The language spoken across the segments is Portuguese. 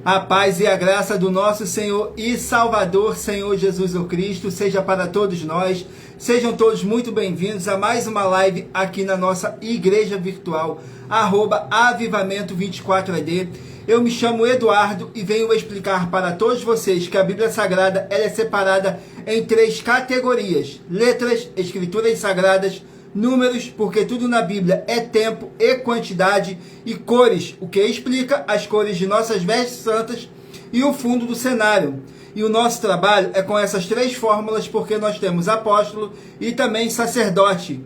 A paz e a graça do nosso Senhor e Salvador, Senhor Jesus o Cristo, seja para todos nós. Sejam todos muito bem-vindos a mais uma live aqui na nossa igreja virtual, @avivamento24AD. Eu me chamo Eduardo e venho explicar para todos vocês que a Bíblia Sagrada ela é separada em 3 categorias: letras, escrituras sagradas, números, porque tudo na Bíblia é tempo e quantidade, e cores, o que explica as cores de nossas vestes santas e o fundo do cenário. E o nosso trabalho é com essas 3 fórmulas, porque nós temos apóstolo e também sacerdote,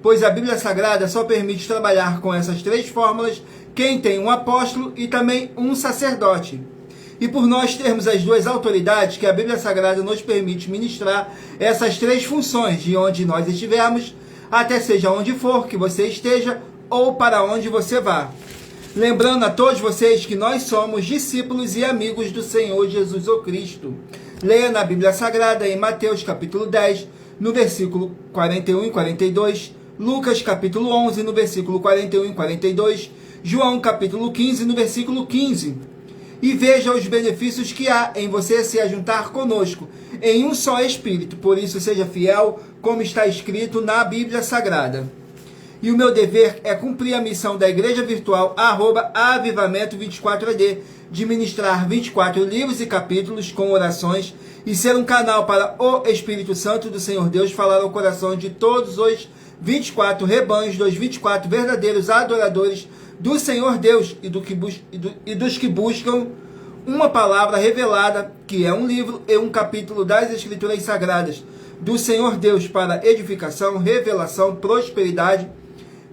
pois a Bíblia Sagrada só permite trabalhar com essas 3 fórmulas quem tem um apóstolo e também um sacerdote. E por nós termos as 2 autoridades que a Bíblia Sagrada nos permite ministrar essas 3 funções, de onde nós estivermos, até seja onde for que você esteja ou para onde você vá. Lembrando a todos vocês que nós somos discípulos e amigos do Senhor Jesus o Cristo. Leia na Bíblia Sagrada em Mateus capítulo 10, no versículo 41 e 42, Lucas capítulo 11, no versículo 41 e 42, João capítulo 15, no versículo 15. E veja os benefícios que há em você se ajuntar conosco em um só Espírito. Por isso, seja fiel, como está escrito na Bíblia Sagrada. E o meu dever é cumprir a missão da Igreja Virtual, @avivamento24AD, de ministrar 24 livros e capítulos com orações e ser um canal para o Espírito Santo do Senhor Deus falar ao coração de todos os 24 rebanhos, dos 24 verdadeiros adoradores do Senhor Deus e dos que buscam uma palavra revelada, que é um livro e um capítulo das Escrituras Sagradas do Senhor Deus, para edificação, revelação, prosperidade,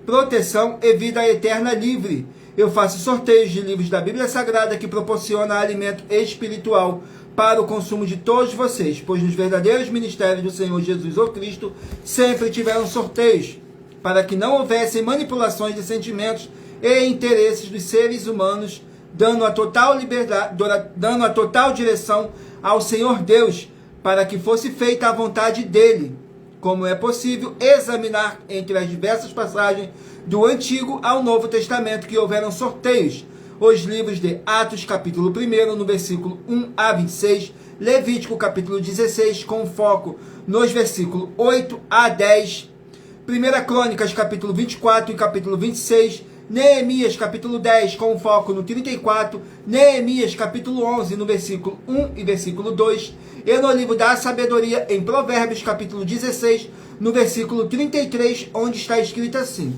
proteção e vida eterna livre. Eu faço sorteios de livros da Bíblia Sagrada que proporciona alimento espiritual para o consumo de todos vocês, pois nos verdadeiros ministérios do Senhor Jesus o Cristo sempre tiveram sorteios, para que não houvessem manipulações de sentimentos e interesses dos seres humanos, dando a total liberdade, dando a total direção ao Senhor Deus, para que fosse feita a vontade dele. Como é possível examinar entre as diversas passagens do Antigo ao Novo Testamento que houveram sorteios: os livros de Atos capítulo 1, no versículo 1 a 26, Levítico capítulo 16, com foco nos versículos 8 a 10, 1 Crônicas capítulo 24 e capítulo 26, Neemias capítulo 10, com foco no 34, Neemias capítulo 11, no versículo 1 e versículo 2, e no livro da sabedoria em Provérbios capítulo 16, no versículo 33, onde está escrito assim: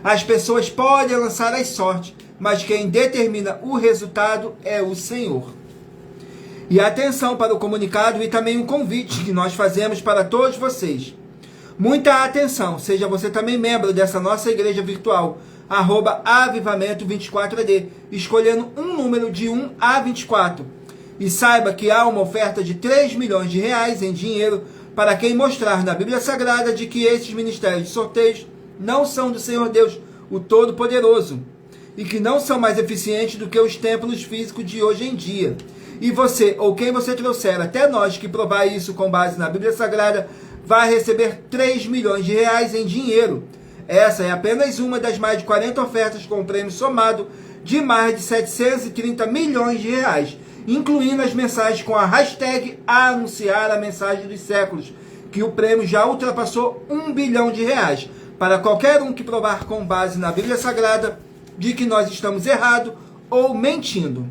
as pessoas podem lançar as sortes, mas quem determina o resultado é o Senhor. E atenção para o comunicado e também um convite que nós fazemos para todos vocês. Muita atenção, seja você também membro dessa nossa igreja virtual, @avivamento24AD, escolhendo um número de 1 a 24. E saiba que há uma oferta de 3 milhões de reais em dinheiro para quem mostrar na Bíblia Sagrada de que esses ministérios de sorteios não são do Senhor Deus, o Todo-Poderoso, e que não são mais eficientes do que os templos físicos de hoje em dia. E você, ou quem você trouxer até nós que provar isso com base na Bíblia Sagrada, vai receber 3 milhões de reais em dinheiro. Essa é apenas uma das mais de 40 ofertas com prêmio somado de mais de 730 milhões de reais, incluindo as mensagens com a hashtag Anunciar a Mensagem dos Séculos, que o prêmio já ultrapassou 1 bilhão de reais, para qualquer um que provar com base na Bíblia Sagrada de que nós estamos errados ou mentindo.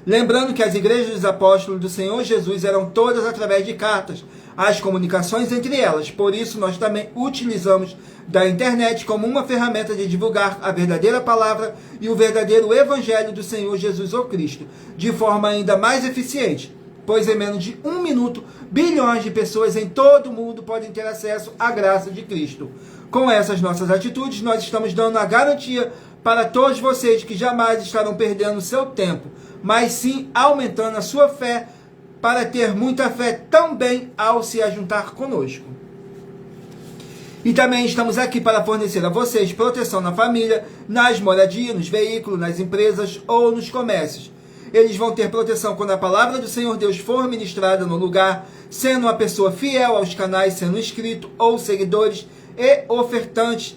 Lembrando que as igrejas dos apóstolos do Senhor Jesus eram todas através de cartas, as comunicações entre elas. Por isso, nós também utilizamos da internet como uma ferramenta de divulgar a verdadeira palavra e o verdadeiro evangelho do Senhor Jesus o Cristo, de forma ainda mais eficiente, pois em menos de 1 minuto, bilhões de pessoas em todo o mundo podem ter acesso à graça de Cristo. Com essas nossas atitudes, nós estamos dando a garantia para todos vocês que jamais estarão perdendo seu tempo, mas sim aumentando a sua fé, para ter muita fé também ao se ajuntar conosco. E também estamos aqui para fornecer a vocês proteção na família, nas moradias, nos veículos, nas empresas ou nos comércios. Eles vão ter proteção quando a palavra do Senhor Deus for ministrada no lugar, sendo uma pessoa fiel aos canais, sendo inscrito ou seguidores e ofertantes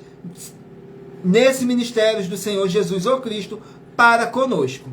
nesse ministério do Senhor Jesus ou Cristo para conosco.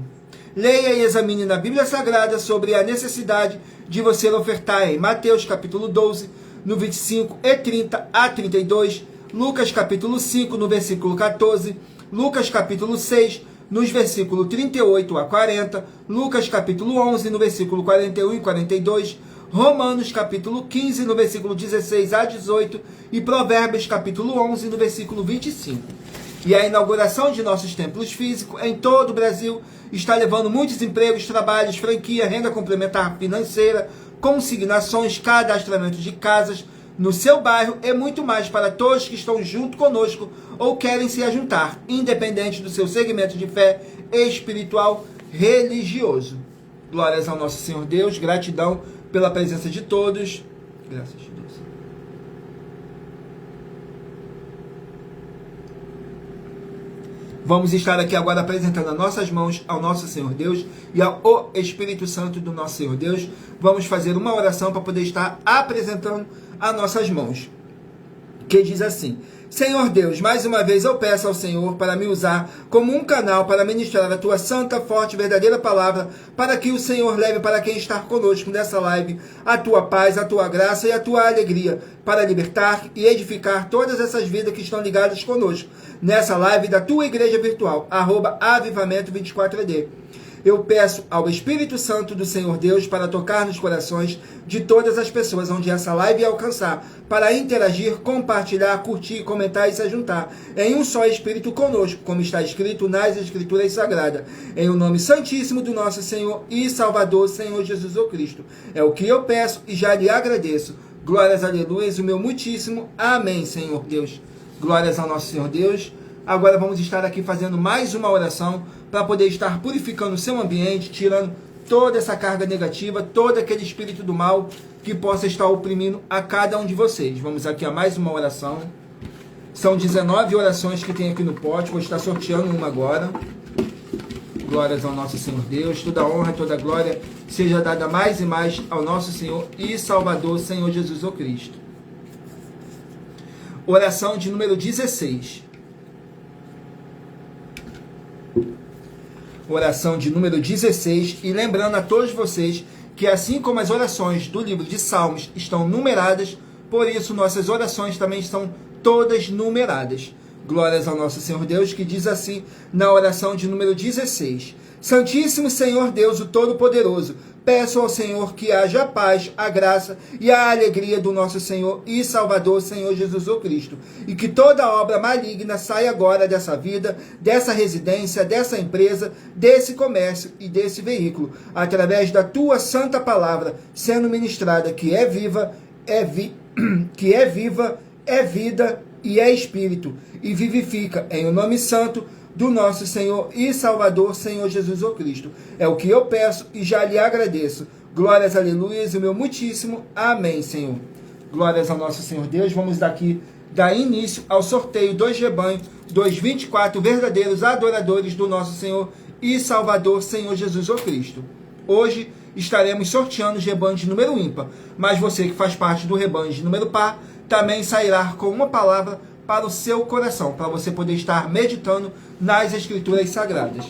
Leia e examine na Bíblia Sagrada sobre a necessidade de você ofertar em Mateus capítulo 12, no 25 e 30 a 32, Lucas capítulo 5, no versículo 14, Lucas capítulo 6, nos versículos 38 a 40, Lucas capítulo 11, no versículo 41 e 42, Romanos capítulo 15, no versículo 16 a 18 e Provérbios capítulo 11, no versículo 25. E a inauguração de nossos templos físicos em todo o Brasil está levando muitos empregos, trabalhos, franquia, renda complementar financeira, consignações, cadastramento de casas no seu bairro e muito mais para todos que estão junto conosco ou querem se ajuntar, independente do seu segmento de fé espiritual religioso. Glórias ao nosso Senhor Deus, gratidão pela presença de todos. Graças a Deus. Vamos estar aqui agora apresentando as nossas mãos ao nosso Senhor Deus e ao Espírito Santo do nosso Senhor Deus. Vamos fazer uma oração para poder estar apresentando as nossas mãos, que diz assim: Senhor Deus, mais uma vez eu peço ao Senhor para me usar como um canal para ministrar a tua santa, forte, verdadeira palavra, para que o Senhor leve para quem está conosco nessa live a tua paz, a tua graça e a tua alegria, para libertar e edificar todas essas vidas que estão ligadas conosco nessa live da tua igreja virtual, @avivamento24ed. Eu peço ao Espírito Santo do Senhor Deus para tocar nos corações de todas as pessoas onde essa live alcançar, para interagir, compartilhar, curtir, comentar e se juntar em um só Espírito conosco, como está escrito nas Escrituras Sagradas, em o nome santíssimo do nosso Senhor e Salvador, Senhor Jesus Cristo. É o que eu peço e já lhe agradeço. Glórias, aleluias, o meu muitíssimo amém, Senhor Deus. Glórias ao nosso Senhor Deus. Agora vamos estar aqui fazendo mais uma oração para poder estar purificando o seu ambiente, tirando toda essa carga negativa, todo aquele espírito do mal que possa estar oprimindo a cada um de vocês. Vamos aqui a mais uma oração. São 19 orações que tem aqui no pote, vou estar sorteando uma agora. Glórias ao nosso Senhor Deus, toda honra, toda glória seja dada mais e mais ao nosso Senhor e Salvador, Senhor Jesus o Cristo. Oração de número 16. Oração de número 16, e lembrando a todos vocês que assim como as orações do livro de Salmos estão numeradas, por isso nossas orações também estão todas numeradas. Glórias ao nosso Senhor Deus, que diz assim na oração de número 16: Santíssimo Senhor Deus, o Todo-Poderoso, peço ao Senhor que haja a paz, a graça e a alegria do nosso Senhor e Salvador, Senhor Jesus o Cristo, e que toda obra maligna saia agora dessa vida, dessa residência, dessa empresa, desse comércio e desse veículo, através da tua santa palavra, sendo ministrada, que é viva, é vida e é espírito, e vivifica em o nome santo do nosso Senhor e Salvador, Senhor Jesus o Cristo. É o que eu peço e já lhe agradeço. Glórias, aleluias, e o meu muitíssimo amém, Senhor. Glórias ao nosso Senhor Deus. Vamos daqui dar início ao sorteio dos rebanhos, dos 24 verdadeiros adoradores do nosso Senhor e Salvador, Senhor Jesus o Cristo. Hoje estaremos sorteando os rebanhos de número ímpar, mas você que faz parte do rebanho de número par, também sairá com uma palavra para o seu coração, para você poder estar meditando nas Escrituras Sagradas.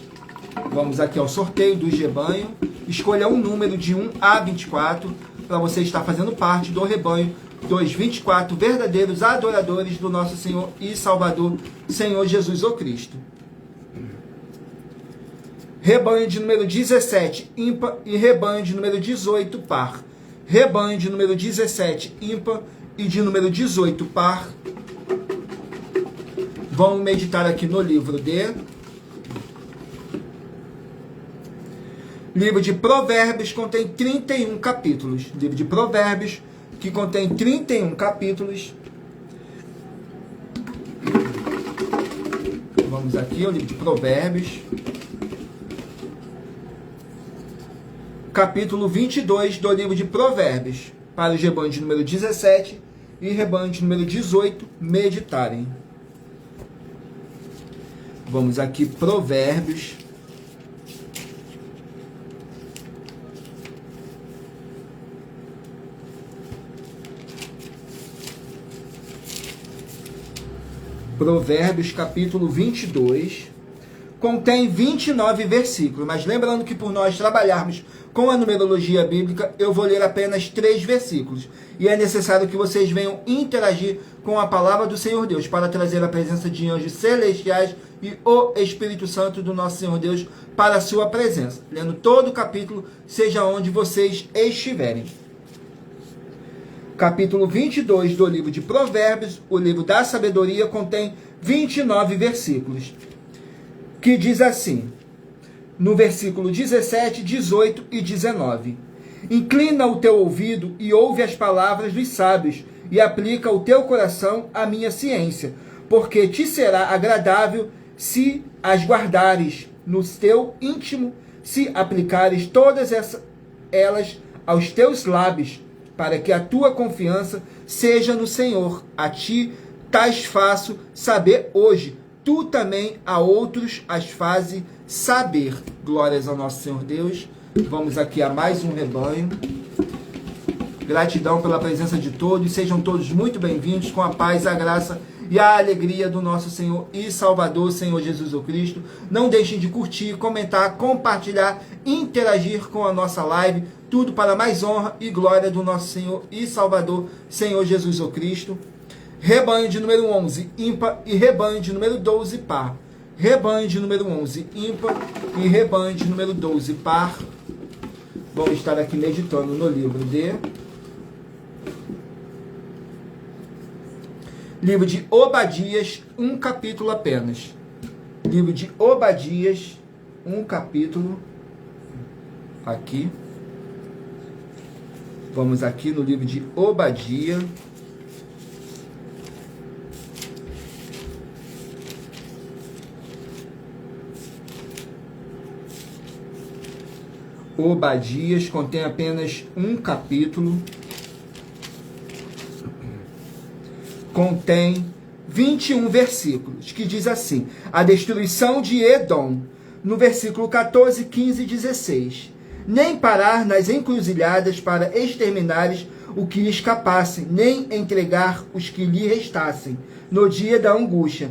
Vamos aqui ao sorteio do rebanho. Escolha um número de 1 a 24 para você estar fazendo parte do rebanho dos 24 verdadeiros adoradores do nosso Senhor e Salvador, Senhor Jesus o Cristo. Rebanho de número 17, ímpar, e rebanho de número 18, par. Rebanho de número 17, ímpar, e de número 18, par. Vamos meditar aqui no livro de Provérbios, contém 31 capítulos. Livro de Provérbios, que contém 31 capítulos. Vamos aqui ao livro de Provérbios. Capítulo 22 do livro de Provérbios. Para os rebanhos de número 17 e rebanho de número 18 meditarem. Vamos aqui, Provérbios. Provérbios, capítulo 22. contém 29 versículos, mas lembrando que por nós trabalharmos com a numerologia bíblica, eu vou ler apenas 3 versículos. E é necessário que vocês venham interagir com a palavra do Senhor Deus, para trazer a presença de anjos celestiais e o Espírito Santo do nosso Senhor Deus para a sua presença. Lendo todo o capítulo, seja onde vocês estiverem. Capítulo 22 do livro de Provérbios, o livro da sabedoria, contém 29 versículos, que diz assim, no versículo 17, 18 e 19. Inclina o teu ouvido e ouve as palavras dos sábios, e aplica o teu coração à minha ciência, porque te será agradável se as guardares no teu íntimo, se aplicares todas elas aos teus lábios, para que a tua confiança seja no Senhor. A ti tais faço saber hoje, tu também a outros as faze saber. Glórias ao nosso Senhor Deus. Vamos aqui a mais um rebanho. Gratidão pela presença de todos. Sejam todos muito bem-vindos, com a paz, a graça e a alegria do nosso Senhor e Salvador, Senhor Jesus Cristo. Não deixem de curtir, comentar, compartilhar, interagir com a nossa live. Tudo para mais honra e glória do nosso Senhor e Salvador, Senhor Jesus Cristo. Rebanho de número 11, ímpar, e rebanho de número 12, par. Rebanho de número 11, ímpar, e rebanho de número 12, par. Vamos estar aqui meditando no livro de Obadias, um capítulo apenas. Livro de Obadias, um capítulo. Aqui. Vamos aqui no livro de Obadias. Obadias contém apenas um capítulo. Contém 21 versículos, que diz assim: a destruição de Edom, no versículo 14, 15 e 16. Nem parar nas encruzilhadas para exterminares o que escapassem, nem entregar os que lhe restassem, no dia da angústia.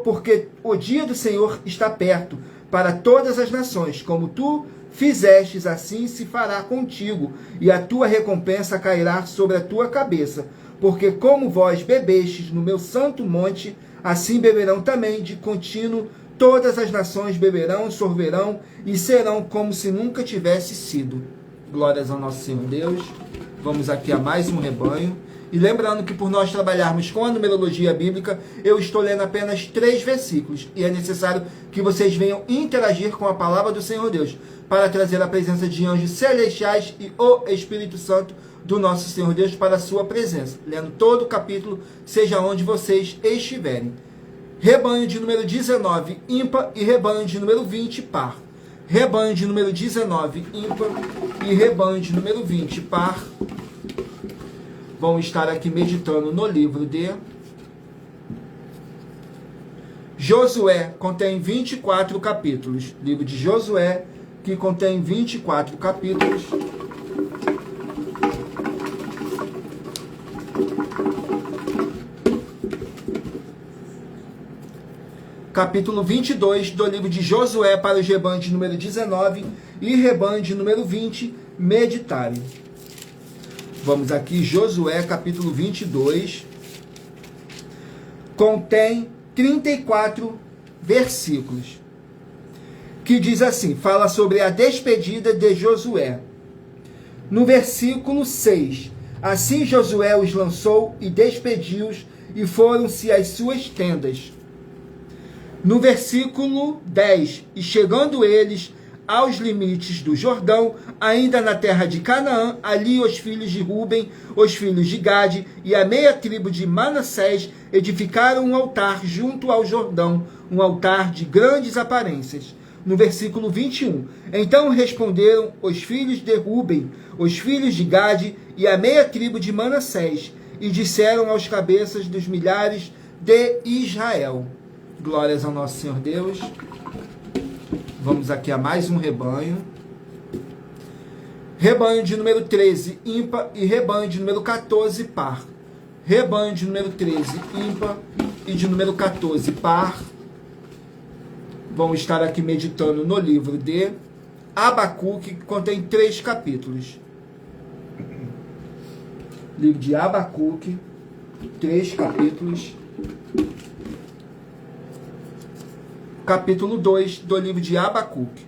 Porque o dia do Senhor está perto, para todas as nações, como tu fizestes, assim se fará contigo, e a tua recompensa cairá sobre a tua cabeça. Porque como vós bebestes no meu santo monte, assim beberão também de contínuo todas as nações, beberão, sorverão e serão como se nunca tivesse sido. Glórias ao nosso Senhor Deus. Vamos aqui a mais um rebanho. E lembrando que por nós trabalharmos com a numerologia bíblica, eu estou lendo apenas 3 versículos. E é necessário que vocês venham interagir com a palavra do Senhor Deus, para trazer a presença de anjos celestiais e o Espírito Santo do nosso Senhor Deus para a sua presença. Lendo todo o capítulo, seja onde vocês estiverem. Rebanho de número 19, ímpar, e rebanho de número 20, par. Rebanho de número 19, ímpar, e rebanho de número 20, par. Vamos estar aqui meditando no livro de Josué, contém 24 capítulos. Livro de Josué, que contém 24 capítulos. Capítulo 22 do livro de Josué, para os rebanhos de número 19 e rebanho de número 20 meditarem. Vamos aqui, Josué, capítulo 22, contém 34 versículos, que diz assim, fala sobre a despedida de Josué. No versículo 6, assim Josué os lançou e despediu-os, e foram-se às suas tendas. No versículo 10, e chegando eles aos limites do Jordão, ainda na terra de Canaã, ali os filhos de Ruben, os filhos de Gade e a meia tribo de Manassés edificaram um altar junto ao Jordão, um altar de grandes aparências. No versículo 21, então responderam os filhos de Ruben, os filhos de Gade e a meia tribo de Manassés, e disseram aos cabeças dos milhares de Israel. Glórias ao nosso Senhor Deus. Vamos aqui a mais um rebanho. Rebanho de número 13, ímpar, e rebanho de número 14, par. Rebanho de número 13, ímpar, e de número 14, par. Vamos estar aqui meditando no livro de Abacuque, que contém 3 capítulos. Livro de Abacuque, 3 capítulos. Capítulo 2 do livro de Abacuque.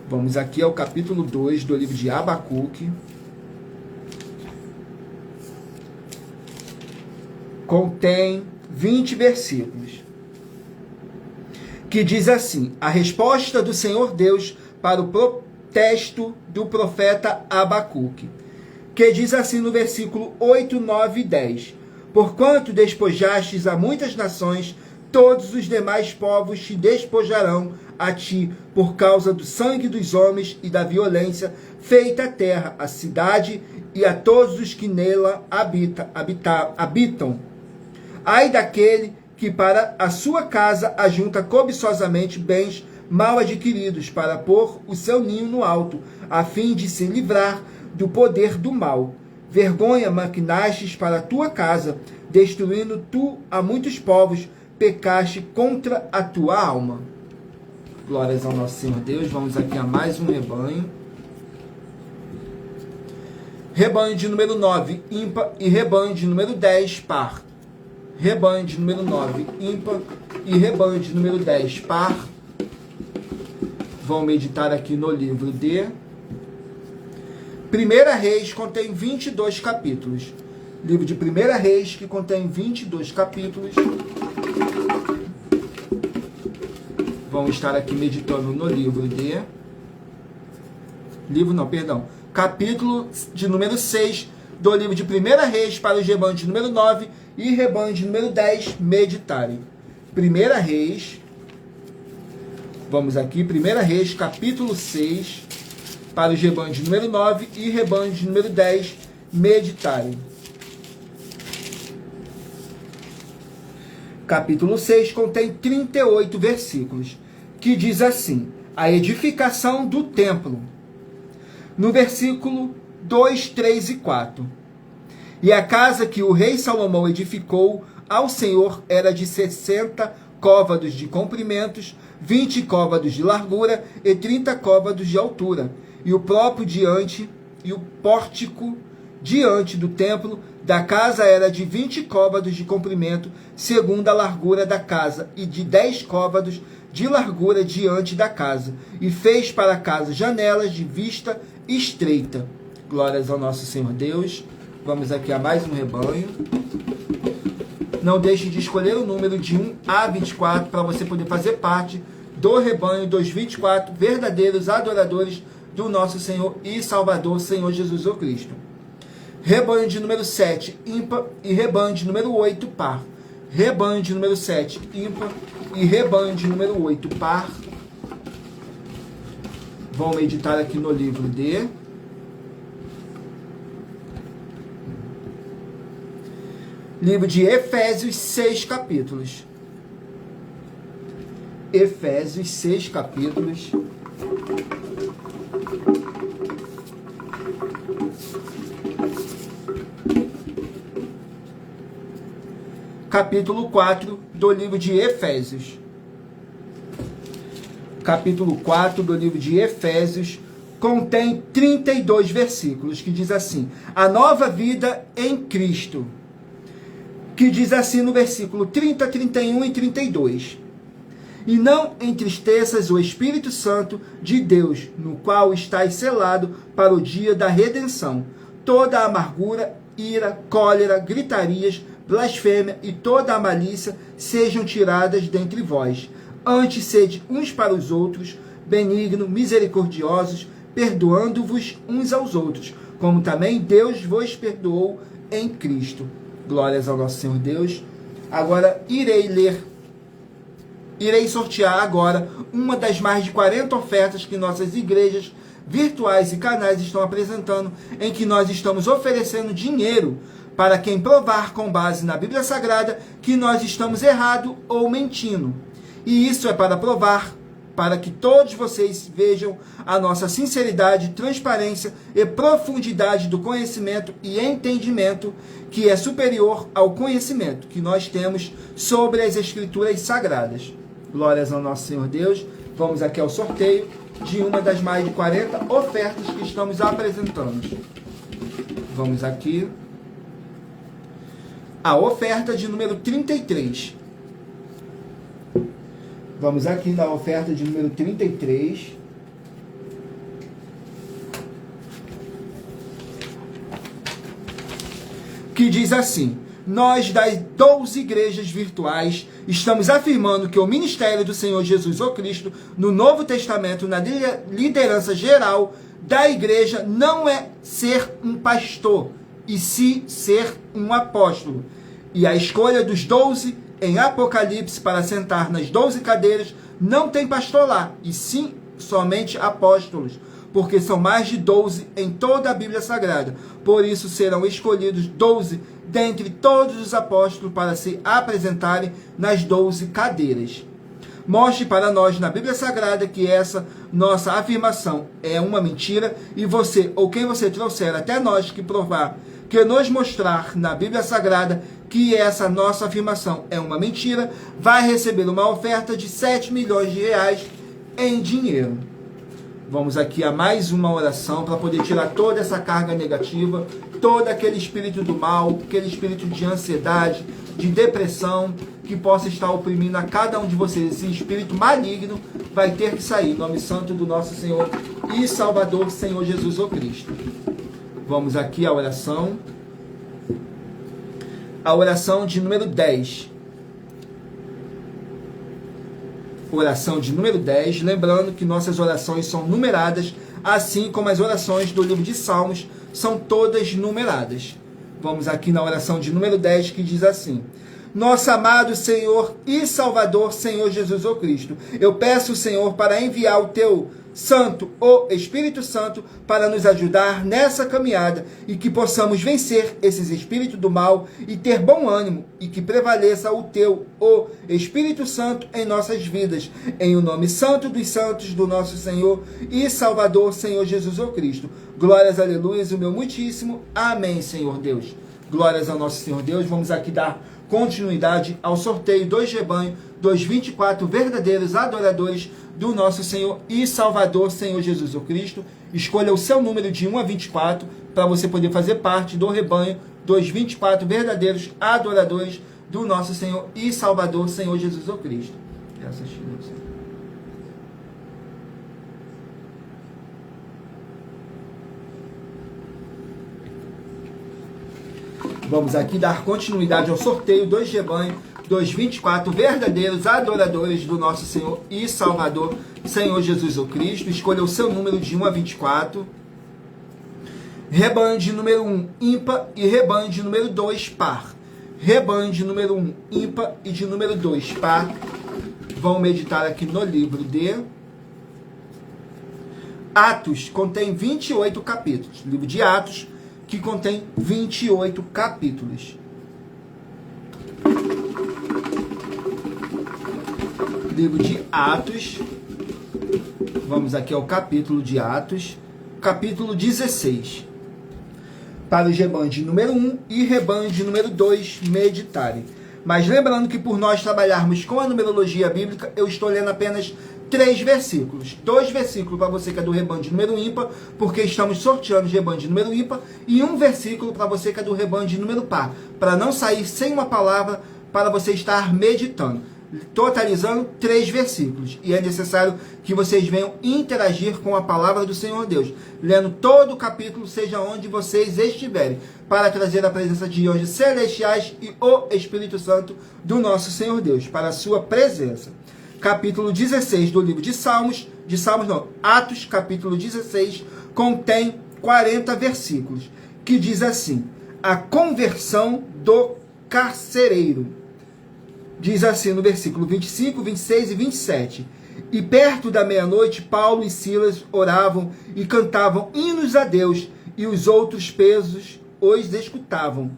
Vamos aqui ao capítulo 2 do livro de Abacuque. Contém 20 versículos. Que diz assim: a resposta do Senhor Deus para o protesto do profeta Abacuque. Que diz assim no versículo 8, 9 e 10. Porquanto despojastes a muitas nações, todos os demais povos te despojarão a ti, por causa do sangue dos homens e da violência feita à terra, à cidade e a todos os que nela habitam. Ai daquele que para a sua casa ajunta cobiçosamente bens mal adquiridos, para pôr o seu ninho no alto, a fim de se livrar do poder do mal. Vergonha maquinastes para a tua casa, destruindo tu a muitos povos, pecaste contra a tua alma. Glórias ao nosso Senhor Deus. Vamos aqui a mais um rebanho. Rebanho de número 9, ímpar, e rebanho de número 10, par. Rebanho de número 9, ímpar, e rebanho de número 10, par. Vamos meditar aqui no livro de 1 Reis, contém 22 capítulos. Livro de 1 Reis, que contém 22 capítulos. Vamos estar aqui meditando no livro de... Capítulo de número 6 do livro de 1 Reis, para os rebanhos de número 9 e rebanho de número 10 meditarem. 1 Reis, vamos aqui, 1 Reis, capítulo 6, para os rebanhos de número 9 e rebanho de número 10 meditarem. Capítulo 6 contém 38 versículos, que diz assim: a edificação do templo. No versículo 2, 3 e 4. E a casa que o rei Salomão edificou ao Senhor era de 60 côvados de comprimentos, 20 côvados de largura e 30 côvados de altura. E o pórtico diante do templo da casa era de 20 côvados de comprimento, segundo a largura da casa, e de 10 côvados de largura diante da casa. E fez para a casa janelas de vista estreita. Glórias ao nosso Senhor Deus. Vamos aqui a mais um rebanho. Não deixe de escolher o número de 1 a 24 para você poder fazer parte do rebanho dos 24 verdadeiros adoradores do nosso Senhor e Salvador, Senhor Jesus o Cristo. Rebanho de número 7, ímpar, e rebanho de número 8, par. Rebanho de número 7, ímpar, e rebanho de número 8, par. Vamos meditar aqui no livro de... livro de Efésios, 6 capítulos. Efésios, 6 capítulos. Capítulo 4 do livro de Efésios. Capítulo 4 do livro de Efésios contém 32 versículos, que diz assim: a nova vida em Cristo. Que diz assim no versículo 30, 31 e 32. E não entristeças o Espírito Santo de Deus, no qual estáis selado para o dia da redenção. Toda a amargura, ira, cólera, gritarias, blasfêmia e toda a malícia sejam tiradas dentre vós. Antes sede uns para os outros, benigno, misericordiosos, perdoando-vos uns aos outros, como também Deus vos perdoou em Cristo. Glórias ao nosso Senhor Deus. Agora irei sortear agora uma das mais de 40 ofertas que nossas igrejas virtuais e canais estão apresentando, em que nós estamos oferecendo dinheiro para quem provar com base na Bíblia Sagrada que nós estamos errado ou mentindo. E isso é para provar para que todos vocês vejam a nossa sinceridade, transparência e profundidade do conhecimento e entendimento que é superior ao conhecimento que nós temos sobre as Escrituras Sagradas. Glórias ao nosso Senhor Deus. Vamos aqui ao sorteio de uma das mais de 40 ofertas que estamos apresentando. Vamos aqui. A oferta de número 33. Vamos aqui na oferta de número 33. Que diz assim: nós das 12 igrejas virtuais estamos afirmando que o ministério do Senhor Jesus o Cristo no Novo Testamento, na liderança geral da igreja, não é ser um pastor, e sim ser um apóstolo. E a escolha dos 12 em Apocalipse para sentar nas 12 cadeiras não tem pastor lá, e sim somente apóstolos, porque são mais de 12 em toda a Bíblia Sagrada. Por isso serão escolhidos 12 dentre todos os apóstolos para se apresentarem nas 12 cadeiras. Mostre para nós na Bíblia Sagrada que essa nossa afirmação é uma mentira, e você, ou quem você trouxer até nós que provar, que nos mostrar na Bíblia Sagrada que essa nossa afirmação é uma mentira, vai receber uma oferta de 7 milhões de reais em dinheiro. Vamos aqui a mais uma oração para poder tirar toda essa carga negativa, todo aquele espírito do mal, aquele espírito de ansiedade, de depressão, que possa estar oprimindo a cada um de vocês. Esse espírito maligno vai ter que sair, em nome santo do nosso Senhor e Salvador, Senhor Jesus o Cristo. Vamos aqui à oração. A oração de número 10. Oração de número 10, lembrando que nossas orações são numeradas, assim como as orações do livro de Salmos são todas numeradas. Vamos aqui na oração de número 10, que diz assim: nosso amado Senhor e Salvador, Senhor Jesus o Cristo, eu peço, Senhor, para enviar o teu Santo, o Espírito Santo, para nos ajudar nessa caminhada, e que possamos vencer esses espíritos do mal e ter bom ânimo, e que prevaleça o teu, o Espírito Santo, em nossas vidas, em o nome santo dos santos do nosso Senhor e Salvador, Senhor Jesus o Cristo. Glórias, aleluias, o meu muitíssimo amém, Senhor Deus. Glórias ao nosso Senhor Deus. Vamos aqui dar continuidade ao sorteio dos rebanhos dos 24 verdadeiros adoradores do nosso Senhor e Salvador, Senhor Jesus o Cristo. Escolha o seu número de 1 a 24 para você poder fazer parte do rebanho dos 24 verdadeiros adoradores do nosso Senhor e Salvador, Senhor Jesus o Cristo. Graças a Deus. Vamos aqui dar continuidade ao sorteio dos rebanhos dos 24 verdadeiros adoradores do nosso Senhor e Salvador, Senhor Jesus o Cristo. Escolha o seu número de 1 a 24. Rebanho de número 1, ímpar, e rebanho de número 2, par. Rebanho de número 1, ímpar, e de número 2, par. Vamos meditar aqui no livro de Atos, contém 28 capítulos. Livro de Atos, que contém 28 capítulos. Livro de Atos, vamos aqui ao capítulo de Atos, capítulo 16. Para os rebanhos de número 1 e rebanho de número 2 meditarem. Mas lembrando que por nós trabalharmos com a numerologia bíblica, eu estou lendo apenas 3 versículos. 2 versículos para você que é do rebanho de número ímpar, porque estamos sorteando o rebanho de número ímpar, e 1 versículo para você que é do rebanho de número par, para não sair sem uma palavra para você estar meditando. Totalizando 3 versículos. E é necessário que vocês venham interagir com a palavra do Senhor Deus, lendo todo o capítulo, seja onde vocês estiverem, para trazer a presença de anjos celestiais e o Espírito Santo do nosso Senhor Deus, para a sua presença. Capítulo 16 do livro de Atos, capítulo 16, contém 40 versículos, que diz assim: a conversão do carcereiro. Diz assim no versículo 25, 26 e 27. E perto da meia-noite, Paulo e Silas oravam e cantavam hinos a Deus, e os outros presos os escutavam.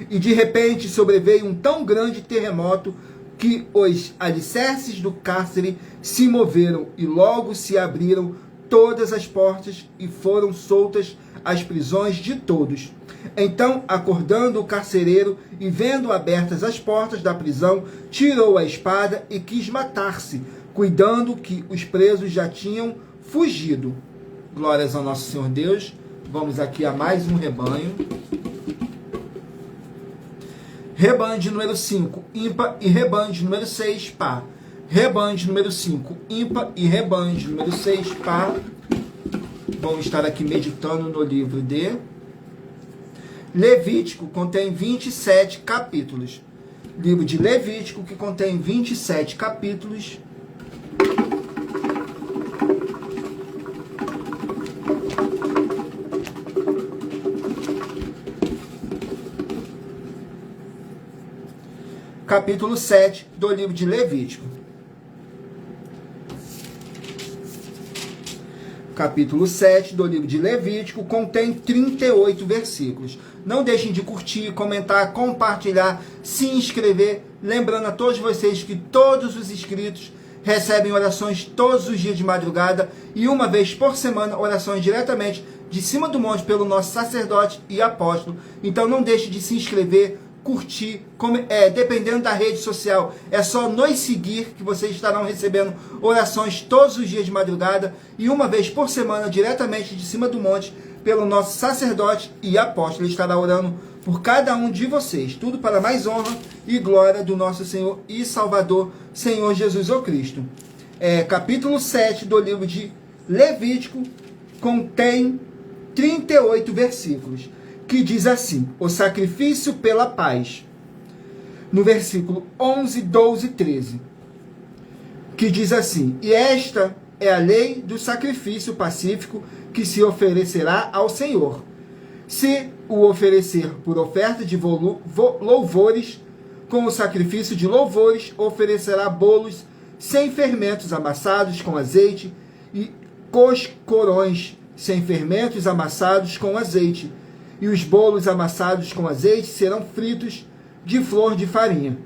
E de repente sobreveio um tão grande terremoto que os alicerces do cárcere se moveram e logo se abriram todas as portas e foram soltas as prisões de todos. Então, acordando o carcereiro e vendo abertas as portas da prisão, tirou a espada e quis matar-se, cuidando que os presos já tinham fugido. Glórias ao nosso Senhor Deus. Vamos aqui a mais um rebanho. Rebanho de número 5, ímpar, e rebanho de número 6, par. Rebanho de número 5, ímpar, e rebanho de número 6, par. Vamos estar aqui meditando no livro de Levítico, contém 27 capítulos. Livro de Levítico, que contém 27 capítulos. Capítulo 7 do livro de Levítico. Capítulo 7 do livro de Levítico contém 38 versículos. Não deixem de curtir, comentar, compartilhar, se inscrever. Lembrando a todos vocês que todos os inscritos recebem orações todos os dias de madrugada e uma vez por semana orações diretamente de cima do monte pelo nosso sacerdote e apóstolo. Então não deixe de se inscrever, curtir, dependendo da rede social, é só nos seguir que vocês estarão recebendo orações todos os dias de madrugada e uma vez por semana, diretamente de cima do monte, pelo nosso sacerdote e apóstolo. Ele estará orando por cada um de vocês, tudo para mais honra e glória do nosso Senhor e Salvador, Senhor Jesus o Cristo. Capítulo 7 do livro de Levítico contém 38 versículos. Que diz assim, o sacrifício pela paz. No versículo 11, 12 e 13. Que diz assim, e esta é a lei do sacrifício pacífico que se oferecerá ao Senhor. Se o oferecer por oferta de louvores, com o sacrifício de louvores, oferecerá bolos sem fermentos amassados com azeite e coscorões sem fermentos amassados com azeite. E os bolos amassados com azeite serão fritos de flor de farinha.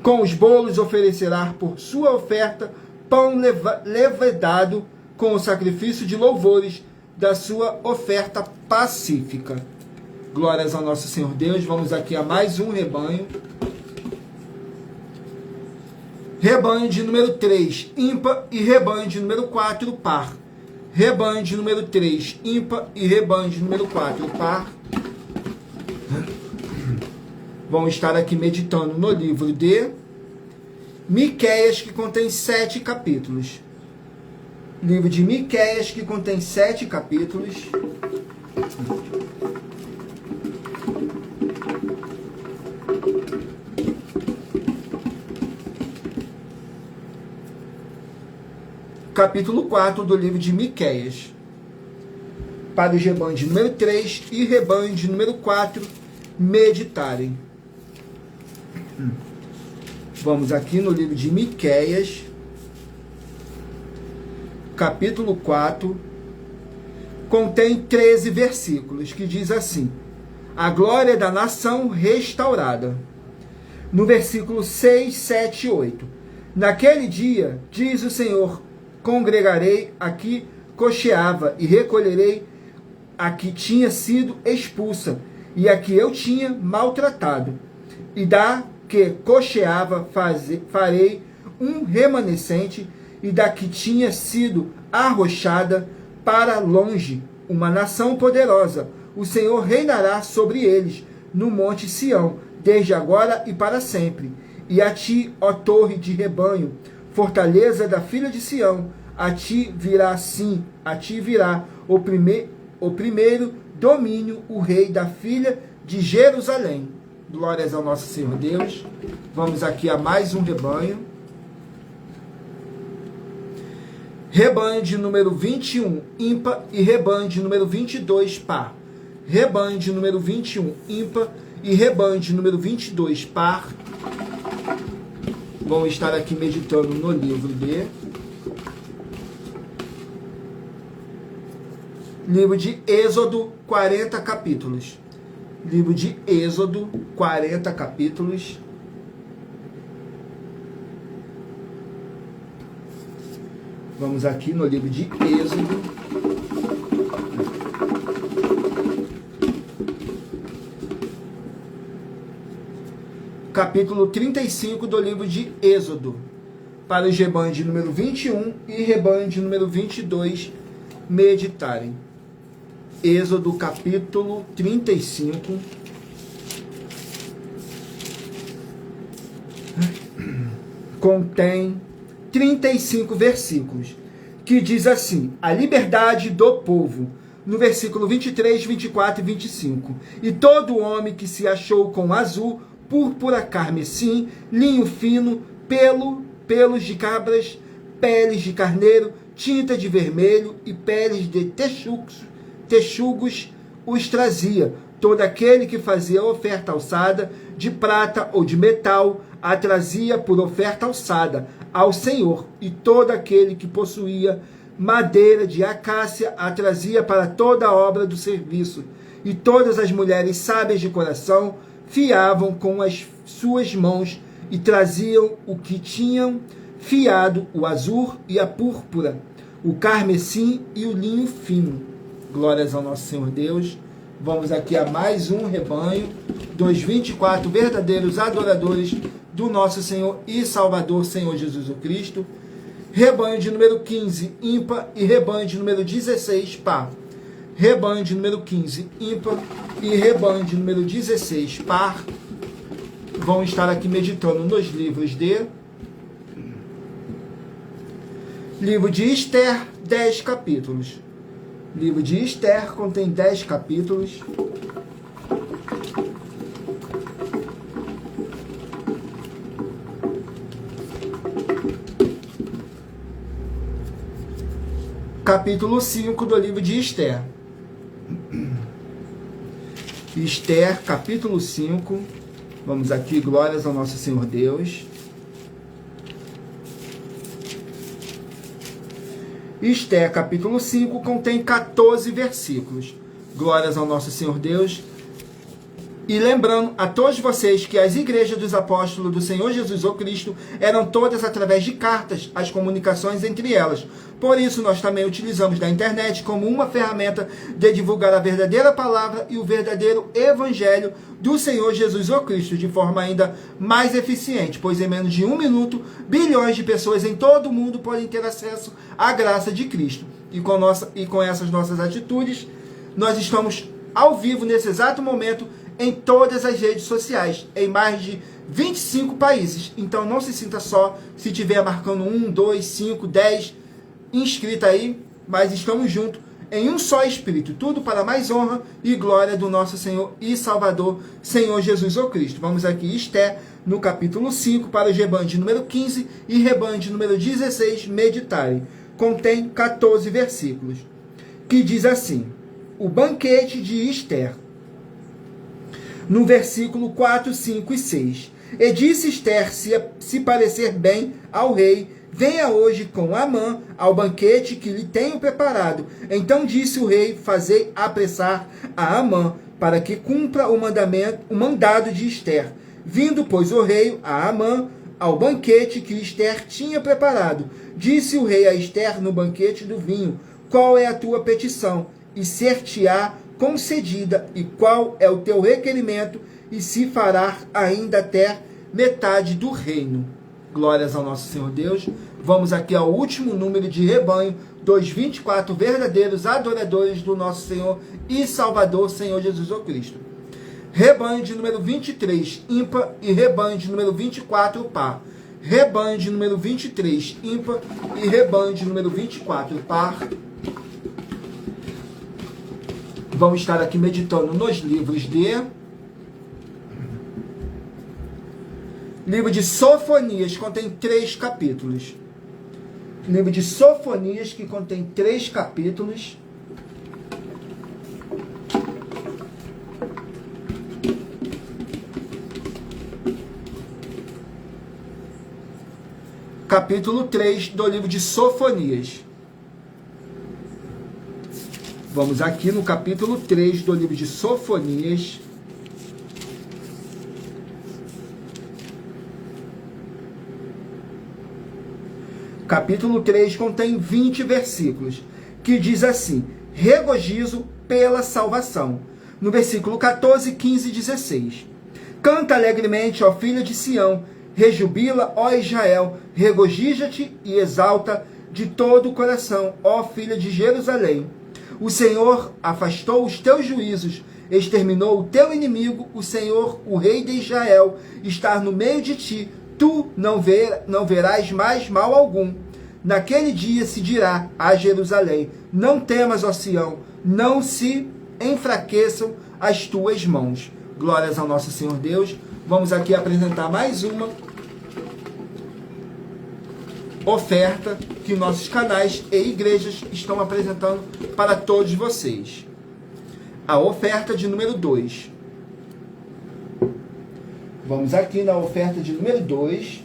Com os bolos oferecerá por sua oferta pão levedado com o sacrifício de louvores da sua oferta pacífica. Glórias ao nosso Senhor Deus. Vamos aqui a mais um rebanho. Rebanho de número 3, ímpar, e rebanho de número 4, par. Rebanho de número 3, ímpar, e rebanho de número 4, par. Vamos estar aqui meditando no livro de Miqueias, que contém 7 capítulos. Livro de Miqueias, que contém 7 capítulos. Capítulo 4 do livro de Miqueias. Para os rebanhos de número 3 e rebanho de número 4 meditarem. Vamos aqui no livro de Miqueias, capítulo 4, contém 13 versículos, que diz assim, a glória da nação restaurada. No versículo 6, 7 e 8. Naquele dia, diz o Senhor, congregarei a que cocheava e recolherei a que tinha sido expulsa e a que eu tinha maltratado. E da que cocheava farei um remanescente e da que tinha sido arrochada para longe, uma nação poderosa. O Senhor reinará sobre eles no monte Sião, desde agora e para sempre. E a ti, ó torre de rebanho, fortaleza da filha de Sião, a ti virá sim, a ti virá o primeiro domínio, o rei da filha de Jerusalém. Glórias ao nosso Senhor Deus. Vamos aqui a mais um rebanho. Rebanho de número 21, ímpar, e rebanho de número 22, par. Rebanho de número 21, ímpar, e rebanho de número 22, par. Vamos estar aqui meditando no livro de Êxodo, 40 capítulos. Livro de Êxodo, 40 capítulos. Vamos aqui no livro de Êxodo. Capítulo 35 do livro de Êxodo. Para os rebanhos de número 21 e rebanho de número 22 meditarem. Êxodo capítulo 35. Contém 35 versículos, que diz assim: a liberdade do povo, no versículo 23, 24 e 25. E todo homem que se achou com azul, púrpura, carmesim, linho fino, pelos de cabras, peles de carneiro, tinta de vermelho e peles de texugos os trazia. Todo aquele que fazia oferta alçada, de prata ou de metal, a trazia por oferta alçada ao Senhor, e todo aquele que possuía madeira de acácia a trazia para toda a obra do serviço. E todas as mulheres sábias de coração fiavam com as suas mãos e traziam o que tinham fiado, o azul e a púrpura, o carmesim e o linho fino. Glórias ao nosso Senhor Deus. Vamos aqui a mais um rebanho dos 24 verdadeiros adoradores do nosso Senhor e Salvador, Senhor Jesus Cristo. Rebanho de número 15, ímpar, e rebanho de número 16, par. Rebanho de número 15, ímpar, e rebanho de número 16, par. Vão estar aqui meditando nos livros de... Livro de Esther, 10 capítulos. Livro de Esther contém 10 capítulos. Capítulo 5 do livro de Esther. Esther, capítulo 5. Vamos aqui, glórias ao nosso Senhor Deus. Esther, capítulo 5, contém 14 versículos. Glórias ao nosso Senhor Deus. E lembrando a todos vocês que as igrejas dos apóstolos do Senhor Jesus Cristo eram todas através de cartas, as comunicações entre elas. Por isso, nós também utilizamos da internet como uma ferramenta de divulgar a verdadeira palavra e o verdadeiro evangelho do Senhor Jesus Cristo de forma ainda mais eficiente, pois em menos de 1 minuto, bilhões de pessoas em todo o mundo podem ter acesso à graça de Cristo. E com essas nossas atitudes, nós estamos ao vivo nesse exato momento em todas as redes sociais, em mais de 25 países. Então não se sinta só se estiver marcando 1, 2, 5, 10 inscritos aí, mas estamos juntos em um só Espírito, tudo para mais honra e glória do nosso Senhor e Salvador, Senhor Jesus Cristo. Vamos aqui, Esther, no capítulo 5, para o rebanho de número 15 e rebanho de número 16, meditarem. Contém 14 versículos, que diz assim: o banquete de Esther. No versículo 4, 5 e 6. E disse Esther, se parecer bem ao rei, venha hoje com Amã ao banquete que lhe tenho preparado. Então disse o rei, fazei apressar a Amã, para que cumpra o mandado de Esther. Vindo, pois, o rei a Amã ao banquete que Esther tinha preparado. Disse o rei a Esther no banquete do vinho, qual é a tua petição? E ser-te-á concedida, e qual é o teu requerimento, e se fará ainda até metade do reino. Glórias ao nosso Senhor Deus. Vamos aqui ao último número de rebanho dos 24 verdadeiros adoradores do nosso Senhor e Salvador, Senhor Jesus Cristo. Rebanho de número 23, ímpar, e rebanho de número 24, par. Rebanho de número 23, ímpar, e rebanho de número 24, par. Vamos estar aqui meditando nos livros de... Livro de Sofonias, contém 3 capítulos. Livro de Sofonias, que contém 3 capítulos. Capítulo 3 do livro de Sofonias. Vamos aqui no capítulo 3 do livro de Sofonias. capítulo 3 contém 20 versículos, que diz assim: regozijo pela salvação. No versículo 14, 15 e 16. Canta alegremente, ó filha de Sião, rejubila, ó Israel, regozija-te e exalta de todo o coração, ó filha de Jerusalém. O Senhor afastou os teus juízos, exterminou o teu inimigo, o Senhor, o rei de Israel, está no meio de ti, tu não verás mais mal algum. Naquele dia se dirá a Jerusalém: não temas, ó Sião, não se enfraqueçam as tuas mãos. Glórias ao nosso Senhor Deus. Vamos aqui apresentar mais uma oferta que nossos canais e igrejas estão apresentando para todos vocês. A oferta de número 2. Vamos aqui na oferta de número 2,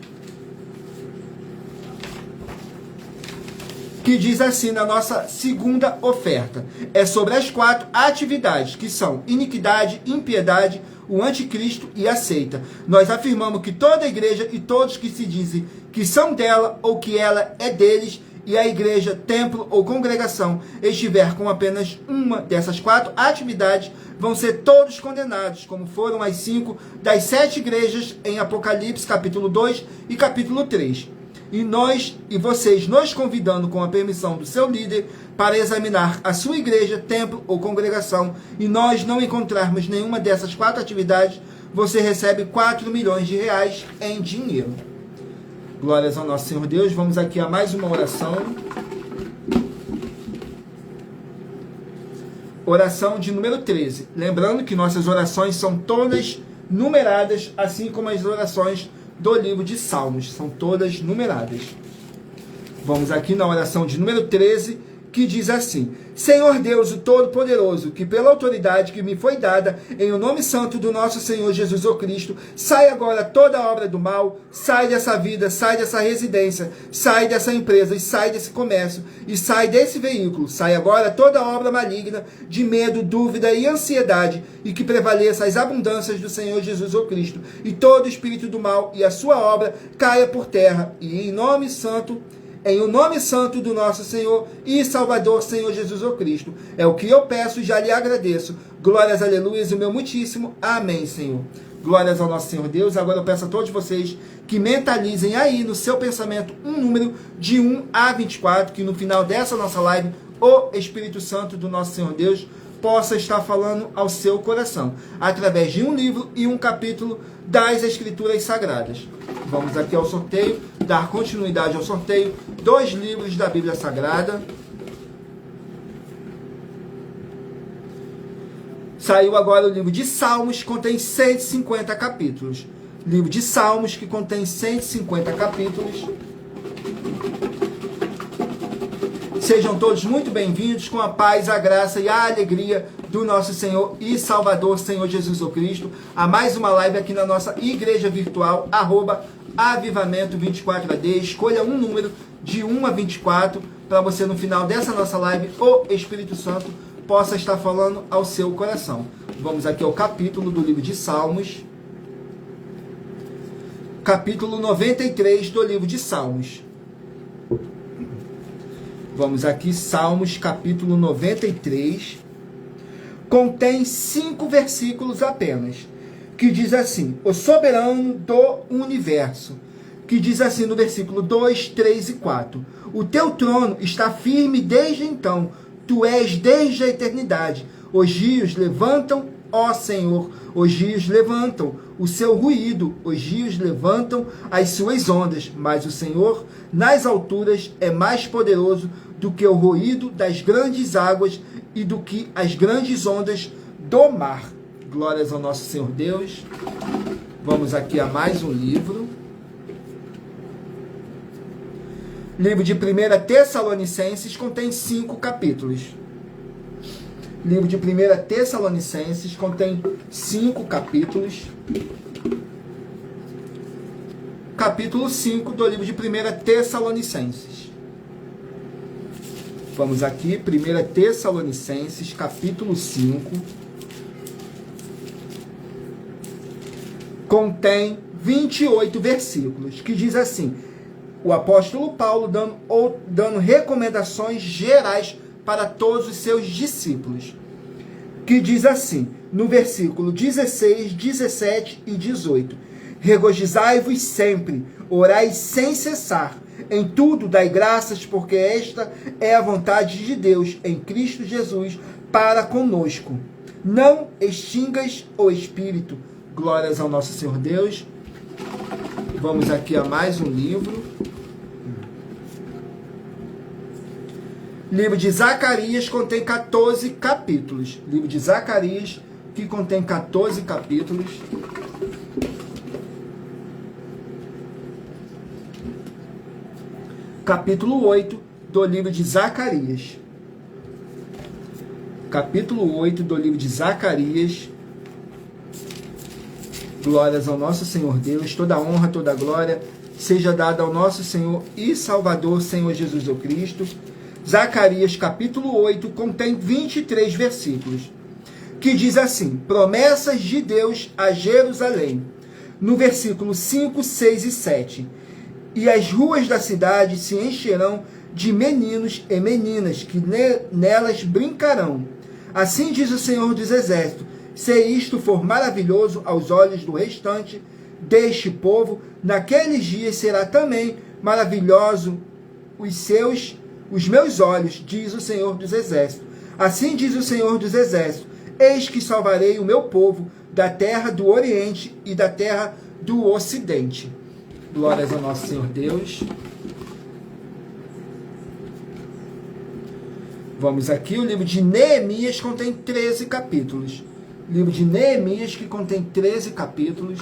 que diz assim na nossa segunda oferta. É sobre as 4 atividades, que são iniquidade, impiedade, o anticristo e a seita. Nós afirmamos que toda igreja e todos que se dizem que são dela ou que ela é deles, e a igreja, templo ou congregação estiver com apenas uma dessas 4 atividades, vão ser todos condenados, como foram as 5 das 7 igrejas em Apocalipse, capítulo 2 e capítulo 3. E nós e vocês nos convidando com a permissão do seu líder para examinar a sua igreja, templo ou congregação, e nós não encontrarmos nenhuma dessas 4 atividades, você recebe 4 milhões de reais em dinheiro. Glórias ao nosso Senhor Deus. Vamos aqui a mais uma oração. Oração de número 13. Lembrando que nossas orações são todas numeradas, assim como as orações do livro de Salmos. São todas numeradas. Vamos aqui na oração de número 13, que diz assim: Senhor Deus, o Todo-Poderoso, que pela autoridade que me foi dada, em o nome santo do nosso Senhor Jesus o Cristo, sai agora toda obra do mal, sai dessa vida, sai dessa residência, sai dessa empresa, e sai desse comércio, e sai desse veículo, sai agora toda obra maligna, de medo, dúvida e ansiedade, e que prevaleça as abundâncias do Senhor Jesus o Cristo, e todo espírito do mal e a sua obra caia por terra, e em o nome santo do nosso Senhor e Salvador, Senhor Jesus o Cristo. É o que eu peço e já lhe agradeço. Glórias, aleluias, e o meu muitíssimo amém, Senhor. Glórias ao nosso Senhor Deus. Agora eu peço a todos vocês que mentalizem aí no seu pensamento um número de 1 a 24, que no final dessa nossa live, o Espírito Santo do nosso Senhor Deus possa estar falando ao seu coração, através de um livro e um capítulo das Escrituras Sagradas. Vamos aqui ao sorteio, dar continuidade ao sorteio, 2 livros da Bíblia Sagrada. Saiu agora o livro de Salmos, que contém 150 capítulos. Livro de Salmos, que contém 150 capítulos. Sejam todos muito bem-vindos, com a paz, a graça e a alegria do nosso Senhor e Salvador, Senhor Jesus o Cristo, a mais uma live aqui na nossa igreja virtual, @avivamento24AD. Escolha um número de 1 a 24, para você no final dessa nossa live, o Espírito Santo possa estar falando ao seu coração. Vamos aqui ao capítulo do livro de Salmos, capítulo 93 do livro de Salmos. Vamos aqui, Salmos, capítulo 93, contém 5 versículos apenas, que diz assim: o soberano do universo, que diz assim no versículo 2, 3 e 4, o teu trono está firme desde então, tu és desde a eternidade, os rios levantam, ó Senhor, os rios levantam o seu ruído, os rios levantam as suas ondas, mas o Senhor nas alturas é mais poderoso do que o ruído das grandes águas e do que as grandes ondas do mar. Glórias ao nosso Senhor Deus. Vamos aqui a mais um livro. Livro de 1 Tessalonicenses contém 5 capítulos. Livro de 1 Tessalonicenses contém 5 capítulos. Capítulo 5 do livro de 1 Tessalonicenses. Vamos aqui, 1 Tessalonicenses, capítulo 5. Contém 28 versículos, que diz assim: o apóstolo Paulo dando recomendações gerais para todos os seus discípulos, que diz assim, no versículo 16, 17 e 18: regozijai-vos sempre, orai sem cessar, em tudo dai graças, porque esta é a vontade de Deus em Cristo Jesus para conosco. Não extingas o Espírito. Glórias ao nosso Senhor Deus. Vamos aqui a mais um livro. Livro de Zacarias contém 14 capítulos. Livro de Zacarias, que contém 14 capítulos. Capítulo 8 do livro de Zacarias. Capítulo 8 do livro de Zacarias. Glórias ao nosso Senhor Deus. Toda honra, toda glória seja dada ao nosso Senhor e Salvador, Senhor Jesus o Cristo. Zacarias capítulo 8 contém 23 versículos, que diz assim: promessas de Deus a Jerusalém. No versículo 5, 6 e 7. E as ruas da cidade se encherão de meninos e meninas, que nelas brincarão. Assim diz o Senhor dos Exércitos: se isto for maravilhoso aos olhos do restante deste povo, naqueles dias será também maravilhoso os meus olhos, diz o Senhor dos Exércitos. Assim diz o Senhor dos Exércitos: eis que salvarei o meu povo da terra do Oriente e da terra do Ocidente. Glórias ao nosso Senhor Deus. Vamos aqui, o livro de Neemias contém 13 capítulos. Livro de Neemias, que contém 13 capítulos.